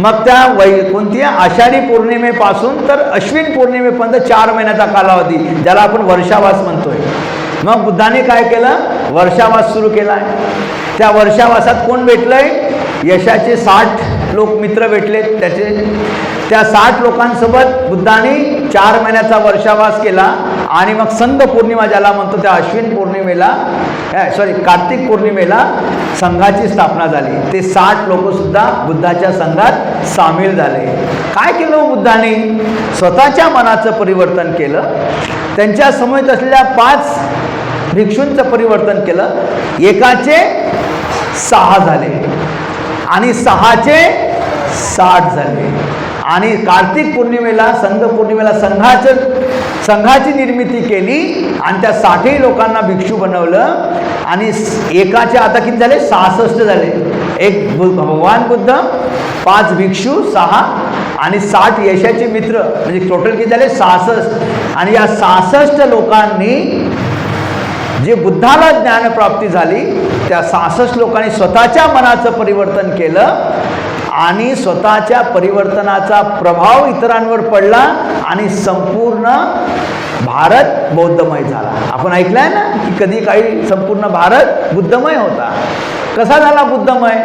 मग त्या कोणती आषाढी पौर्णिमेपासून तर अश्विन पौर्णिमेपर्यंत 4 महिन्याचा कालावधी, ज्याला आपण वर्षावास म्हणतोय. मग बुद्धाने काय केलं? वर्षावास सुरू केला आहे. त्या वर्षावासात कोण भेटलंय? यशाचे 60 लोक मित्र भेटले त्याचे. त्या 60 लोकांसोबत बुद्धाने 4 महिन्याचा वर्षावास केला. आणि मग संघ पौर्णिमा ज्याला म्हणतो, त्या अश्विन पौर्णिमेला कार्तिक पौर्णिमेला संघाची स्थापना झाली. ते 60 लोकसुद्धा बुद्धाच्या संघात सामील झाले. काय केलं बुद्धाने? स्वतःच्या मनाचं परिवर्तन केलं. त्यांच्या समोर असलेल्या 5 भिक्षूंचं परिवर्तन केलं. एकाचे 6 झाले आणि 6चे 60 झाले. आणि कार्तिक पौर्णिमेला संघ पौर्णिमेला संघाची निर्मिती केली आणि त्या 60 लोकांना भिक्षू बनवलं. आणि एकाचे आता किती झाले? 66 झाले. एक भगवान बुद्ध, 5 भिक्षू, 6 आणि 60 यशाचे मित्र, म्हणजे टोटल किती झाले? 66. आणि या 66 लोकांनी जे बुद्धाला ज्ञानप्राप्ती झाली, त्या 66 लोकांनी स्वतःच्या मनाचं परिवर्तन केलं आणि स्वतःच्या परिवर्तनाचा प्रभाव इतरांवर पडला आणि संपूर्ण भारत बौद्धमय झाला. आपण ऐकलंय ना की कधी काही संपूर्ण भारत बुद्धमय होता. कसा झाला बुद्धमय?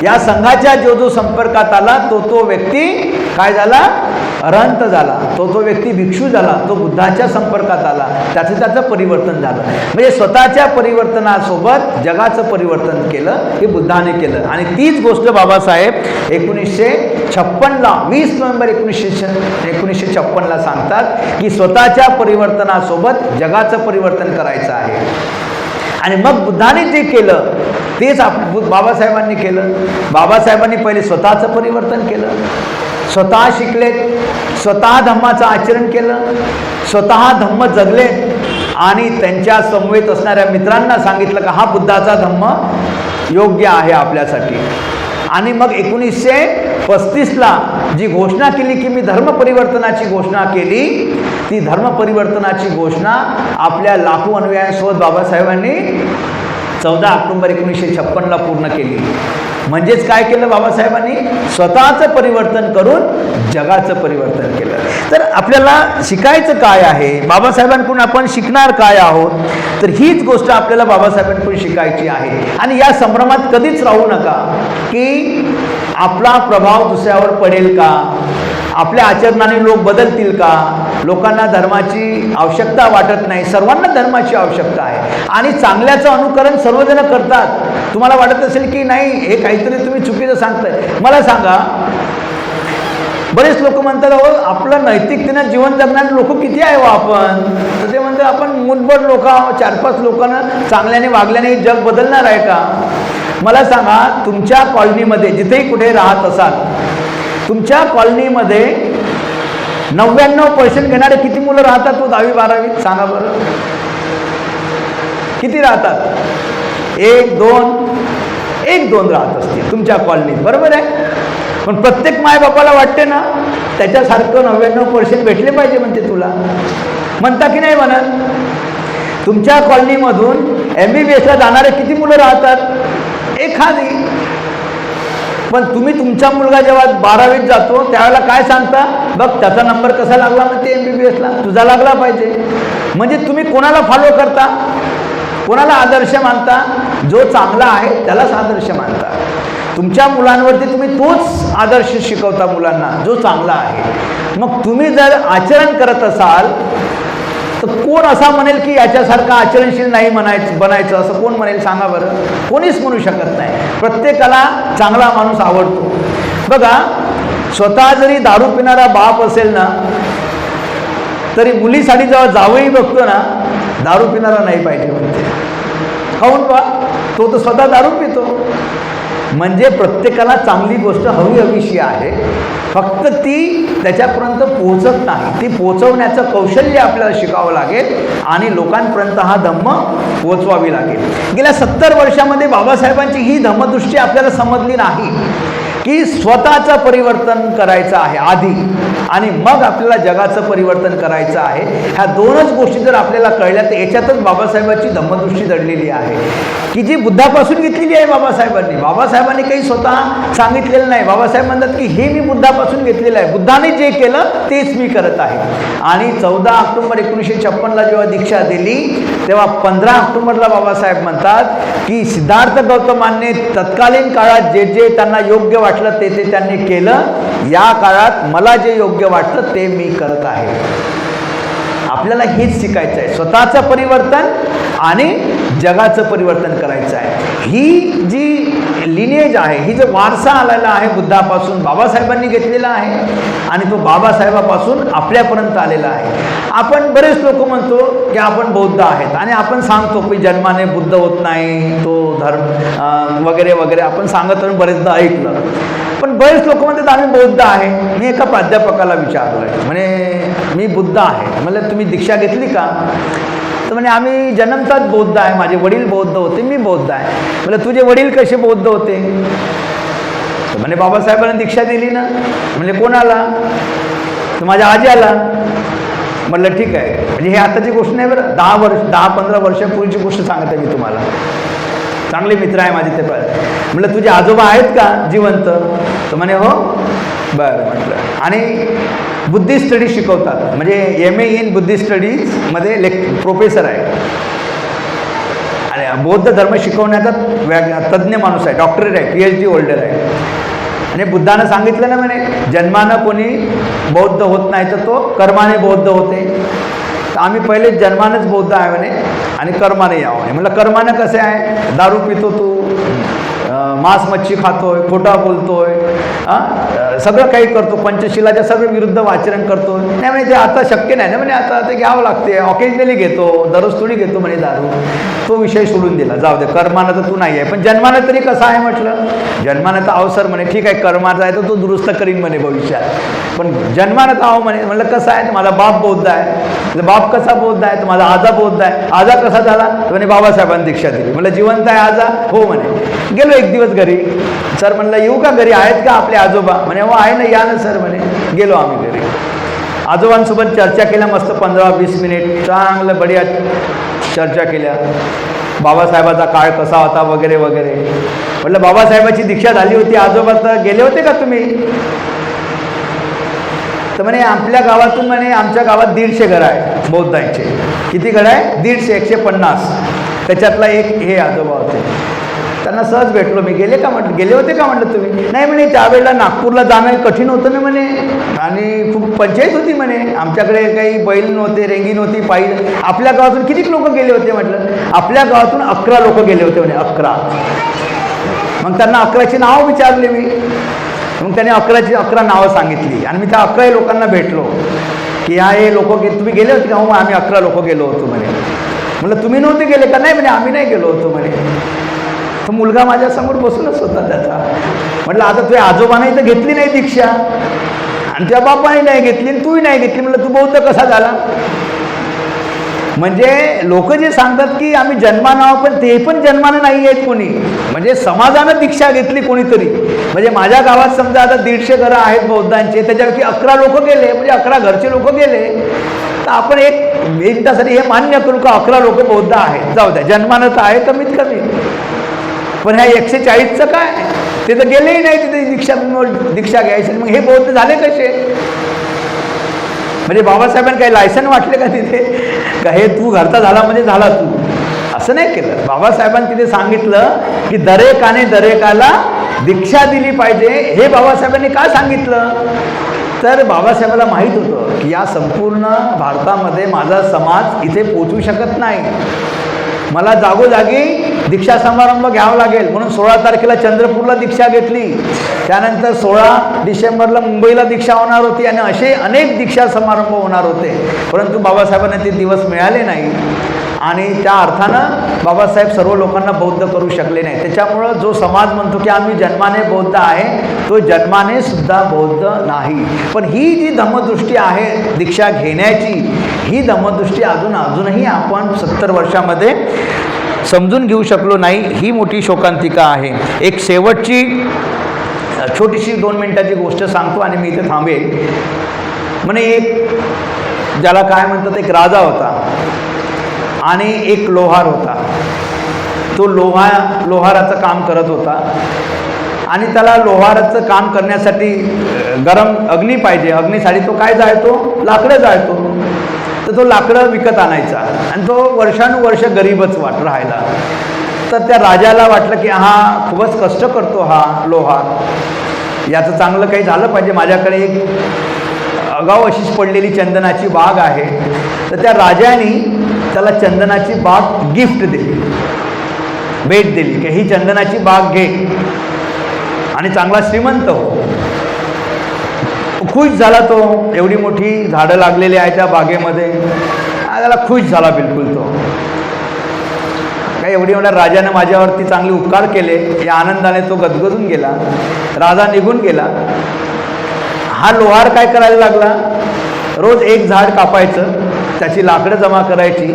या संघाच्या जो संपर्कात आला तो व्यक्ती काय झाला? अरहंत झाला. तो व्यक्ती भिक्षू झाला. तो बुद्धाच्या संपर्कात आला. त्याचं परिवर्तन झालं. म्हणजे स्वतःच्या परिवर्तनासोबत जगाचं परिवर्तन केलं. हे बुद्धाने केलं. आणि तीच गोष्ट बाबासाहेब 1956ला 20 नोव्हेंबर 1956ला सांगतात की स्वतःच्या परिवर्तनासोबत जगाचं परिवर्तन करायचं आहे. आणि मग बुद्धाने जे केलं तेच बाबासाहेबांनी केलं. बाबासाहेबांनी पहिले स्वतःचं परिवर्तन केलं, स्वतः शिकले, स्वतः धम्माचं आचरण केलं, स्वतः धम्म जगले आणि त्यांच्या समवेत असणाऱ्या मित्रांना सांगितलं का हा बुद्धाचा धम्म योग्य आहे आपल्यासाठी. आणि मग 1935ला जी घोषणा केली की मी धर्म परिवर्तनाची घोषणा केली, ती धर्म परिवर्तनाची घोषणा आपल्या लाखो अनुयायांसोबत बाबासाहेबांनी 14 ऑक्टोबर 1956ला पूर्ण केली. म्हणजेच काय केलं बाबासाहेबांनी? स्वतःचं परिवर्तन करून जगाचं परिवर्तन केलं. तर आपल्याला शिकायचं काय आहे? बाबासाहेबांकडून आपण शिकणार काय आहोत? तर हीच गोष्ट आपल्याला बाबासाहेबांकडून शिकायची आहे. आणि या संभ्रमात कधीच राहू नका की आपला प्रभाव दुसऱ्यावर पडेल का, आपल्या आचरणाने लोक बदलतील का. लोकांना धर्माची आवश्यकता वाटत नाही. सर्वांना धर्माची आवश्यकता आहे आणि चांगल्याचं अनुकरण सर्वजण करतात. तुम्हाला वाटत असेल की नाही हे काहीतरी तुम्ही चुकीचं सांगताय. मला सांगा, बरेच लोक म्हणतात अहो आपलं नैतिकतेनं जीवन जगणारे लोक किती आहे आपण? तर ते म्हणतात आपण मूलभूत लोक आहोत, 4-5 लोकांना चांगल्याने वागल्याने जग बदलणार आहे का? मला सांगा, तुमच्या कॉलनीमध्ये जिथेही कुठे राहत असाल, तुमच्या कॉलनीमध्ये 99% घेणारे किती मुलं राहतात? तो 10वी 12वी सांगा बरं, किती राहतात? 1-2 राहत असतील तुमच्या कॉलनीत, बरोबर आहे. पण प्रत्येक मायबापाला वाटते ना त्याच्यासारखं 99% भेटले पाहिजे म्हणते तुला, म्हणता की नाही म्हणत? तुमच्या कॉलनीमधून MBBSला जाणारे किती मुलं राहतात? एखादी. पण तुम्ही तुमचा मुलगा जेव्हा 12वीत जातो त्यावेळेला काय सांगता? बघ त्याचा नंबर कसा लागला म्हणते MBBSला, तुझा लागला पाहिजे. म्हणजे तुम्ही कोणाला फॉलो करता? कोणाला आदर्श मानता? जो चांगला आहे त्यालाच आदर्श मानता. तुमच्या मुलांवरती तुम्ही तोच आदर्श शिकवता मुलांना जो चांगला आहे. मग तुम्ही जर आचरण करत असाल तर कोण असा म्हणेल की याच्यासारखं आचरणशील नाही बनायचं असं कोण म्हणेल सांगा बरं? कोणीच म्हणू शकत नाही. प्रत्येकाला चांगला माणूस आवडतो. बघा, स्वतः जरी दारू पिणारा बाप असेल ना तरी मुलीसाठी जेव्हा जावई बघतो ना दारू पिणारा नाही पाहिजे म्हणते. खाऊन पहा, तो तर स्वतः दारू पितो. म्हणजे प्रत्येकाला चांगली गोष्ट हवीशी आहे, फक्त ती त्याच्यापर्यंत पोहोचत नाही. ती पोहोचवण्याचं कौशल्य आपल्याला शिकावं लागेल आणि लोकांपर्यंत हा धम्म पोहोचवावी लागेल. गेल्या 70 वर्षामध्ये बाबासाहेबांची ही धम्मदृष्टी आपल्याला समजली नाही की स्वतःचं परिवर्तन करायचं आहे आधी आणि मग आपल्याला जगाचं परिवर्तन करायचं आहे. ह्या दोनच गोष्टी जर आपल्याला कळल्या तर याच्यातच बाबासाहेबांची धम्मदृष्टी दडलेली आहे, की जी बुद्धापासून घेतलेली आहे बाबासाहेबांनी. बाबासाहेबांनी काही स्वतः सांगितलेलं नाही. बाबासाहेब म्हणतात की हे मी बुद्धापासून घेतलेलं आहे, बुद्धाने जे केलं तेच मी करत आहे. आणि 14 ऑक्टोबर 1956ला जेव्हा दीक्षा दिली तेव्हा 15 ऑक्टोबरला बाबासाहेब म्हणतात की सिद्धार्थ गौतमांनी तत्कालीन काळात जे जे त्यांना योग्य वाटलं ते ते त्यांनी केलं, या काळात मला जे योग्य वाटलं ते मी करत आहे. आपल्याला हेच शिकायचं आहे, स्वतःचं परिवर्तन आणि जगाचं परिवर्तन करायचं आहे. ही जी लिनेज आहे, ही जो वारसा आलेला आहे बुद्धापासून बाबासाहेबांनी घेतलेला आहे आणि तो बाबासाहेबापासून आपल्यापर्यंत आलेला आहे. आपण बरेच लोक म्हणतो की आपण बौद्ध आहेत आणि आपण सांगतो की जन्माने बुद्ध होत नाही, तो धर्म वगैरे वगैरे आपण सांगत बरेचदा ऐकलं. पण बरेच लोक म्हणतात आम्ही बौद्ध आहे. मी एका प्राध्यापकाला विचारलं, म्हणे मी बुद्ध आहे. म्हणलं तुम्ही दीक्षा घेतली का? तर म्हणे आम्ही जन्मताच बौद्ध आहे, माझे वडील बौद्ध होते, मी बौद्ध आहे. म्हणजे तुझे वडील कसे बौद्ध होते? तर म्हणे बाबासाहेबांनी दीक्षा दिली ना. म्हणजे कोणाला? तर माझ्या आज्याला. म्हटलं ठीक आहे, म्हणजे हे आताची गोष्ट नाही बरं, 10-15 वर्षापूर्वीची गोष्ट सांगत आहे मी तुम्हाला. चांगले मित्र आहे माझे ते. म्हटलं तुझे आजोबा आहेत का जिवंत? तर म्हणे हो. बरं म्हटलं. आणि बुद्धिस्ट स्टडीज शिकवतात, म्हणजे MA इन बुद्धिस्ट स्टडीजमध्ये प्रोफेसर आहे आणि बौद्ध धर्म शिकवण्याचा तज्ज्ञ माणूस आहे, डॉक्टरेट आहे, PhD होल्डर आहे. आणि बुद्धानं सांगितलं ना म्हणे जन्मानं कोणी बौद्ध होत नाही तर तो कर्माने बौद्ध होते. तर आम्ही पहिले जन्मानंच बौद्ध आहे म्हणे आणि कर्माने यावं म्हणे. म्हटलं कर्मानं कसं आहे? दारू पितो तू, मांस मच्छी खातोय, खोटा बोलतोय, सगळं काही करतो, पंचशिलाच्या सगळं विरुद्ध आचरण करतो. नाही म्हणे ते आता शक्य नाही ना म्हणे, आता ते घ्यावं लागते, ऑकेजनली घेतो, दररोज थोडी घेतो म्हणे दारू. तो विषय सोडून दिला, जाऊ दे, कर्मानं तर तू नाही आहे. पण जन्मानं तरी कसं आहे म्हटलं? जन्मानं तर अवसर म्हणे, ठीक आहे कर्माचा आहे तर तो दुरुस्त करीन म्हणे भविष्यात, पण जन्मानं तर आहो म्हणे. म्हणलं कसं आहे? माझा बाप बौद्ध आहे. बाप कसा बौद्ध आहे? तर माझा आजा बौद्ध आहे. आजा कसा झाला? म्हणे बाबासाहेबांनी दीक्षा दिली. म्हणलं जिवंत आहे आजा? हो म्हणे. गेलो एक दिवस घरी. सर म्हणलं येऊ का घरी, आहेत का आपले आजोबा? म्हणे हो आहे ना, या ना सर म्हणे. गेलो आम्ही घरी. आजोबांसोबत चर्चा केल्या मस्त 15-20 मिनिट, चांगलं बढिया चर्चा केल्या. बाबासाहेबाचा काळ कसा होता वगैरे वगैरे. म्हटलं बाबासाहेबाची दीक्षा झाली होती, आजोबा तर गेले होते का तुम्ही? तर म्हणे आपल्या गावातून म्हणे आमच्या गावात 150 घरं आहे बौद्धांचे. किती घरं आहे? 150. त्याच्यातला एक हे आजोबा होते. त्यांना सहज भेटलो मी. गेले होते का म्हटलं तुम्ही? नाही म्हणे त्यावेळेला नागपूरला जाणं कठीण होतं ना म्हणे आणि खूप पंचायत होती म्हणे, आमच्याकडे काही बैल नव्हते, रेंगी नव्हती, पायी. आपल्या गावातून किती लोक गेले होते म्हटलं? आपल्या गावातून 11 लोक गेले होते म्हणे, 11. मग त्यांना 11ची नावं विचारले मी. मग त्याने 11 नावं सांगितली आणि मी त्या 11 लोकांना भेटलो की हे लोक तुम्ही गेले होते का? हो आम्ही 11 लोक गेलो होतो म्हणे. म्हटलं तुम्ही नव्हते गेले का? नाही म्हणे आम्ही नाही गेलो होतो म्हणे. तो मुलगा माझ्यासमोर बसूनच होता त्याचा. म्हटलं आता तुझ्या आजोबाने तर घेतली नाही दीक्षा आणि तुझ्या बापाने नाही घेतली आणि तूही नाही घेतली, म्हटलं तू बौद्ध कसा झाला? म्हणजे लोक जे सांगतात की आम्ही जन्मानं आहोत, पण ते पण जन्मानं नाही आहेत कोणी, म्हणजे समाजानं दीक्षा घेतली कोणीतरी. म्हणजे माझ्या गावात समजा आता 150 घरं आहेत बौद्धांचे, त्याच्यापैकी 11 लोक गेले, म्हणजे 11 घरचे लोक गेले. तर आपण एक मिनिटासाठी हे मान्य करू का 11 लोक बौद्ध आहेत? जाऊ द्या, जन्मानं तर आहे कमीत कमी. पण ह्या 140चं काय? ते तर गेलेही नाही तिथे दीक्षा घ्यायची. मग हे बौद्ध झाले कसे? म्हणजे बाबासाहेबांनी काही लायसन वाटले का तिथे? का हे तू घरचा झाला म्हणजे झाला तू? असं नाही केलं. बाबासाहेबांनी तिथे सांगितलं की दरेकाला दीक्षा दिली पाहिजे. हे बाबासाहेबांनी का सांगितलं? तर बाबासाहेबाला माहीत होतं की या संपूर्ण भारतामध्ये माझा समाज इथे पोचू शकत नाही, मला जागोजागी दीक्षा समारंभ घ्यावा लागेल. म्हणून 16 तारखेला चंद्रपूरला दीक्षा घेतली, त्यानंतर 16 डिसेंबरला मुंबईला दीक्षा होणार होती आणि असे अनेक दीक्षा समारंभ होणार होते. परंतु बाबासाहेबांना ते दिवस मिळाले नाही आणि त्या अर्थानं बाबासाहेब सर्व लोकांना बौद्ध करू शकले नाही. त्याच्यामुळं जो समाज म्हणतो की आम्ही जन्माने बौद्ध आहे, तो जन्माने सुद्धा बौद्ध नाही. पण ही जी धम्मदृष्टी आहे दीक्षा घेण्याची, ही धम्मदृष्टी अजूनही आपण 70 वर्षामध्ये समजून घेऊ शकलो नाही. ही मोठी शोकांतिका आहे. एक शेवटची छोटीशी 2 मिनिटाची गोष्ट सांगतो आणि मी इथे थांबेल. म्हणे एक ज्याला काय म्हणतात, एक राजा होता आणि एक लोहार होता. तो लोहाराचं काम करत होता आणि त्याला लोहाराचं काम करण्यासाठी गरम अग्नी पाहिजे. अग्नीसाठी तो काय जाळतो, लाकडं जाळतो. तर तो लाकडं विकत आणायचा आणि तो वर्षानुवर्ष गरीबच राहायला. तर त्या राजाला वाटलं की हा खूपच कष्ट करतो हा लोहार, याचं चांगलं काही झालं पाहिजे. माझ्याकडे एक अगाऊ अशीच पडलेली चंदनाची बाग आहे. तर त्या राजाने त्याला चंदनाची बाग गिफ्ट दिली, भेट दिली की ही चंदनाची बाग घे आणि चांगला श्रीमंत हो. खुश झाला तो. एवढी मोठी झाडं लागलेली आहे त्या बागेमध्ये, त्याला खुश झाला बिलकुल. तो काय एवढी मोठ्या राजाने माझ्यावरती चांगले उपकार केले या आनंदाने तो गदगदून गेला. राजा निघून गेला. हा लोहार काय करायला लागला, रोज एक झाड कापायचं, त्याची लाकडं जमा करायची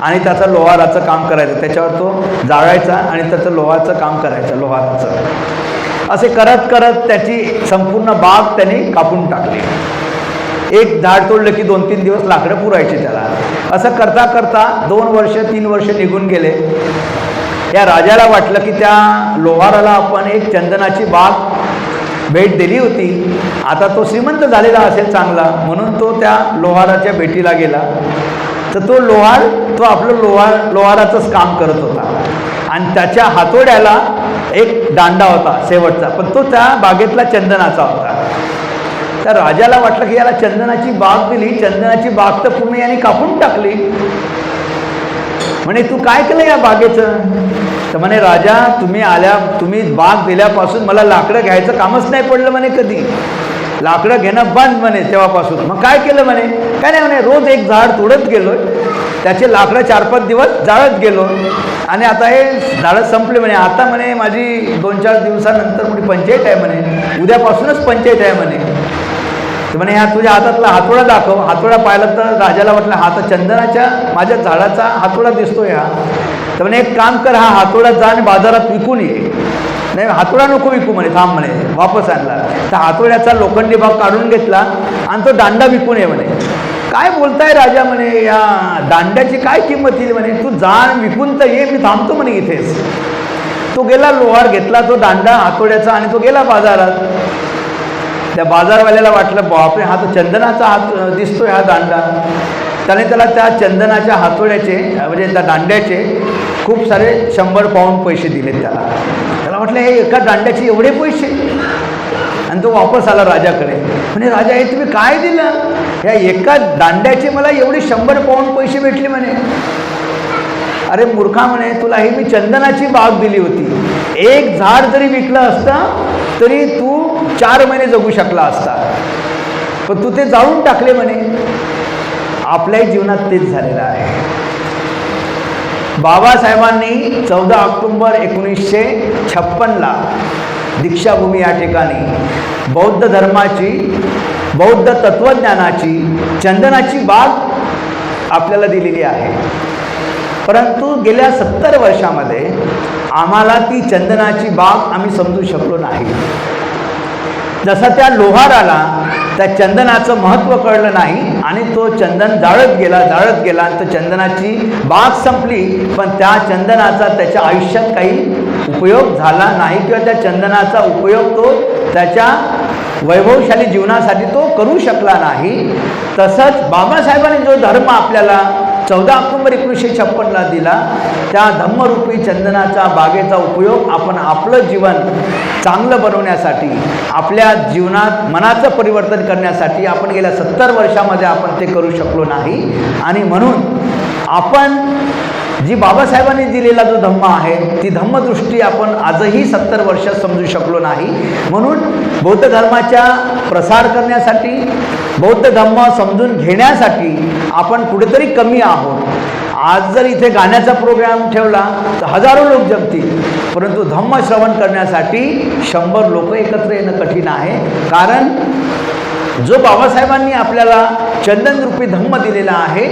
आणि त्याचं लोहाराचं काम करायचं. त्याच्यावर तो जाळायचा आणि त्याचं लोहाराचं काम करायचं, लोहाराचं. असे करत करत त्याची संपूर्ण बाग त्याने कापून टाकली. एक झाड तोडलं की 2-3 दिवस लाकडं पुरायची त्याला. असं करता करता 2 वर्ष 3 वर्ष निघून गेले. या राजाला वाटलं की त्या लोहाराला आपण एक चंदनाची बाग भेट दिली होती, आता तो श्रीमंत झालेला असेल चांगला, म्हणून तो त्या लोहाराच्या भेटीला गेला. तर तो लोहार, तो आपलं लोहाराचंच काम करत होता आणि त्याच्या हातोड्याला एक दांडा होता शेवटचा, पण तो त्या बागेतला चंदनाचा होता. त्या राजाला वाटलं की याला चंदनाची बाग दिली, चंदनाची बाग तर पूर्ण याने कापून टाकली. म्हणे तू काय केलं या बागेचं? तर म्हणे राजा, तुम्ही बाग दिल्यापासून मला लाकडं घ्यायचं कामच नाही पडलं म्हणे कधी. लाकडं घेणं बंद म्हणे तेव्हापासून. मग काय केलं म्हणे? काय नाही म्हणे, रोज एक झाड तोडत गेलो, त्याचे लाकडं 4-5 दिवस जाळत गेलो आणि आता हे झाडं संपले म्हणे. आता म्हणे माझी 2-4 दिवसानंतर मोठी पंचायत आहे म्हणे, उद्यापासूनच पंचायत आहे म्हणे. तर म्हणे ह्या तुझ्या हातातला हातोडा दाखव. हातोडा पाहिला तर राजाला वाटलं हा तर चंदनाच्या माझ्या झाडाचा हातोडा दिसतोय हा. तर म्हणे एक काम कर, हा हातोडा जा आणि बाजारात विकून ये. नाही, हातोडा नको विकू म्हणे, थांब म्हणे. वापस आणला. तर हातोड्याचा लोखंडी भाग काढून घेतला आणि तो दांडा विकून ये म्हणे. काय बोलताय राजा म्हणे, या दांड्याची काय किंमत येईल म्हणे, तू जा विकून तर ये, मी थांबतो म्हणे इथेच. तो गेला, लोहार घेतला तो दांडा हातोड्याचा आणि तो गेला बाजारात. त्या बाजारवाल्याला वाटलं बापरे, हा तो चंदनाचा हात दिसतोय हा दांडा. त्याला त्या चंदनाच्या हातोड्याचे म्हणजे त्या दांड्याचे खूप सारे 100 पाऊंड पैसे दिले त्याला वाटलं हे एका दांड्याचे एवढे पैसे. आणि तो वापस आला राजाकडे. म्हणे राजा, हे तुम्ही काय दिलं? या एका दांड्याचे मला एवढे 100 पाऊंड पैसे भेटले म्हणे. अरे मूर्खा म्हणे, तुला ही मी चंदनाची बाग दिली होती. एक झाड जरी विकलं असतं तरी तू 4 महिने जगू शकला असता, पण तू ते जाळून टाकले म्हणे. आपल्याही जीवनात तेच झालेलं आहे. बाबासाहेबांनी 14 ऑक्टोबर 1956ला दीक्षाभूमी या ठिकाणी बौद्ध धर्माची, बौद्ध तत्त्वज्ञानाची चंदनाची बाग आपल्याला दिलेली आहे. परंतु गेल्या 70 वर्षामध्ये आम्हाला ती चंदनाची बाग आम्ही समजू शकलो नाही. जसं त्या लोहाराला त्या चंदनाचं महत्त्व कळलं नाही आणि तो चंदन जाळत गेला आणि तो चंदनाची बाग संपली, पण त्या चंदनाचा त्याच्या आयुष्यात काही उपयोग झाला नाही किंवा त्या चंदनाचा उपयोग तो त्याच्या वैभवशाली जीवनासाठी तो करू शकला नाही. तसंच बाबासाहेबांनी जो धर्म आपल्याला 14 ऑक्टोबर 1956ला दिला, त्या धम्मरूपी चंदनाच्या बागेचा उपयोग आपण आपलं जीवन चांगलं बनवण्यासाठी, आपल्या जीवनात मनाचं परिवर्तन करण्यासाठी आपण गेल्या 70 वर्षामध्ये आपण ते करू शकलो नाही. आणि म्हणून आपण जी बाबासाहेबांनी दिलेला जो धम्म आहे, ती धम्मदृष्टी आपण आजही 70 वर्षात समजू शकलो नाही. म्हणून बौद्ध धर्माच्या प्रसार करण्यासाठी, बौद्ध धम्म समजून घेण्यासाठी आपण कुठेतरी कमी आहोत. आज जर इथे गाण्याचा प्रोग्राम ठेवला तर हजारो लोक जमतील, परंतु धम्म श्रवण करण्यासाठी 100 लोक एकत्र येणं कठीण आहे. कारण जो बाबासाहेबांनी आपल्याला चंदनरूपी धम्म दिलेला आहे,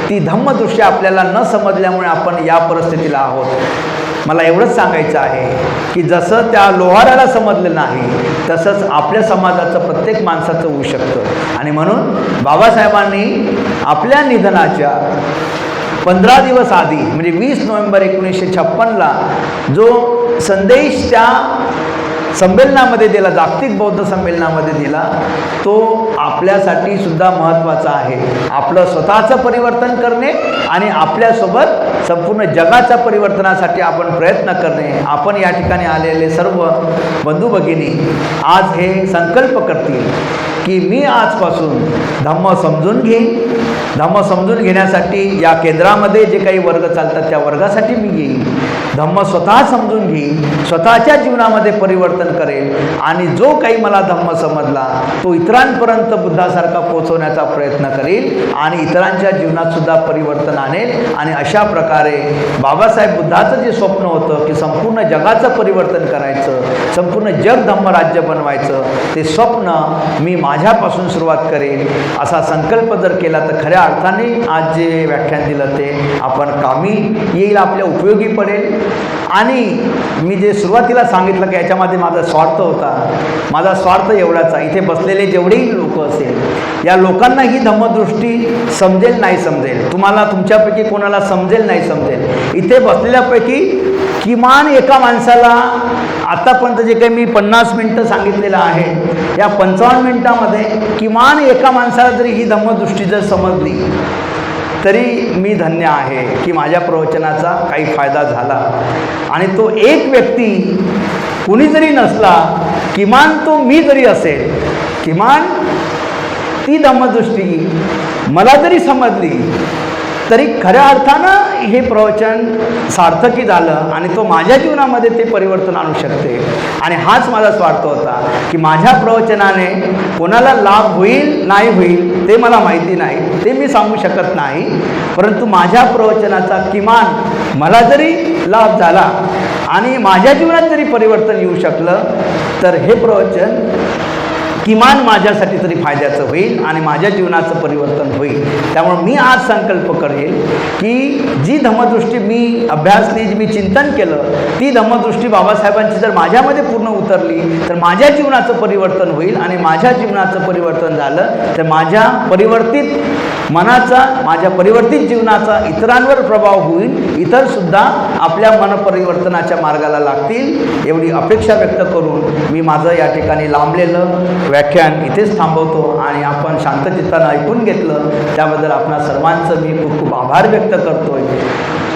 ती धम्मदृष्टी आपल्याला न समजल्यामुळे आपण या परिस्थितीला आहोत. मला एवढंच सांगायचं आहे की जसं त्या लोहाराला समजलं नाही तसंच आपल्या समाजाचं प्रत्येक माणसाचं होऊ शकतं. आणि म्हणून बाबासाहेबांनी आपल्या निधनाच्या 15 दिवस आधी म्हणजे 20 नोव्हेंबर 1956ला जो संदेश त्या संमेलनामध्ये दिला, जागतिक बौद्ध संमेलनामध्ये दिला, तो आपल्यासाठी सुद्धा महत्त्वाचा आहे. आपलं स्वतःचं परिवर्तन करणे आणि आपल्यासोबत संपूर्ण जगाच्या परिवर्तनासाठी आपण प्रयत्न करणे. आपण या ठिकाणी आलेले सर्व बंधू भगिनी आज हे संकल्प करतील की मी आजपासून धम्म समजून घेईन. धम्म समजून घेण्यासाठी या केंद्रामध्ये जे काही वर्ग चालतात त्या वर्गासाठी मी येईन. धम्म स्वतः समजून घेईन, स्वतःच्या जीवनामध्ये परिवर्तन करेल आणि जो काही मला धम्म समजला तो इतरांपर्यंत बुद्धासारखा पोहोचवण्याचा प्रयत्न करेल आणि इतरांच्या जीवनात सुद्धा परिवर्तन आणेल. आणि अशा प्रकारे बाबासाहेब बुद्धाचं जे स्वप्न होतं की संपूर्ण जगाचं परिवर्तन करायचं, संपूर्ण जग धम्मराज्य बनवायचं, ते स्वप्न मी माझ्यापासून सुरुवात करेल असा संकल्प जर केला तर खऱ्या अर्थाने आज जे व्याख्यान दिलं ते आपण कामी येईल, आपल्या उपयोगी पडेल. आणि मी जे सुरुवातीला सांगितलं की याच्यामध्ये माझा स्वार्थ होता, माझा स्वार्थ एवढाच आहे, इथे बसलेले जेवढेही लोक असेल या लोकांना ही धम्मदृष्टी समजेल नाही समजेल, तुम्हाला तुमच्यापैकी कोणाला समजेल नाही समजेल, इथे बसलेल्यापैकी किमान एका माणसाला आतापर्यंत जे काही मी 50 मिनटं सांगितलेलं आहे या 55 मिनटामध्ये किमान एका माणसाला जरी ही धम्मदृष्टी जर समजली तरी मी धन्य आहे की माझ्या प्रवचनाचा काही फायदा झाला. आणि तो एक व्यक्ती कुणी जरी नसला, किमान तो मी जरी असेल, किमान ती धम्मदृष्टी मला जरी समजली तरी खऱ्या अर्थानं हे प्रवचन सार्थकी झालं आणि तो माझ्या जीवनामध्ये ते परिवर्तन आणू शकते. आणि हाच माझा स्वार्थ होता की माझ्या प्रवचनाने कोणाला लाभ होईल नाही होईल ते मला माहिती नाही, ते मी सांगू शकत नाही, परंतु माझ्या प्रवचनाचा किमान मला जरी लाभ झाला आणि माझ्या जीवनात जरी परिवर्तन येऊ शकलं तर हे प्रवचन किमान माझ्यासाठी तरी फायद्याचं होईल आणि माझ्या जीवनाचं परिवर्तन होईल. त्यामुळे मी आज संकल्प करेल की जी धम्मदृष्टी मी अभ्यासली, जी मी चिंतन केलं, ती धम्मदृष्टी बाबासाहेबांची जर माझ्यामध्ये पूर्ण उतरली तर माझ्या जीवनाचं परिवर्तन होईल. आणि माझ्या जीवनाचं परिवर्तन झालं तर माझ्या परिवर्तित मनाचा, माझ्या परिवर्तित जीवनाचा इतरांवर प्रभाव होईल, इतरसुद्धा आपल्या मनपरिवर्तनाच्या मार्गाला लागतील, एवढी अपेक्षा व्यक्त करून मी माझं या ठिकाणी लांबलेलं व्याख्यान इथेच थांबवतो. आणि आपण शांतचित्तानं ऐकून घेतलं त्याबद्दल आपणा सर्वांचं मी खूप खूप आभार व्यक्त करतोय.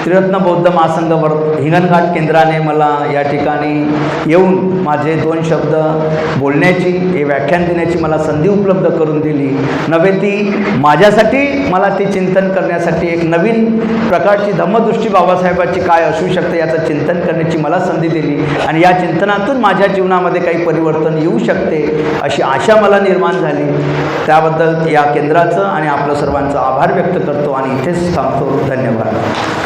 त्रिरत्न बौद्ध महासंघ हिंगणघाट केंद्राने मला या ठिकाणी येऊन माझे 2 शब्द बोलण्याची, हे व्याख्यान देण्याची मला संधी उपलब्ध करून दिली. नव्हे ती माझ्यासाठी, मला ते चिंतन करण्यासाठी एक नवीन प्रकारची धम्मदृष्टी बाबासाहेबांची काय असू शकते याचं चिंतन करण्याची मला संधी दिली. आणि या चिंतनातून माझ्या जीवनामध्ये काही परिवर्तन येऊ शकते अशी आशा मला निर्माण झाली. त्याबद्दल या केंद्राचं आणि आपलं सर्वांचं आभार व्यक्त करतो आणि इथेच थांबतो. धन्यवाद.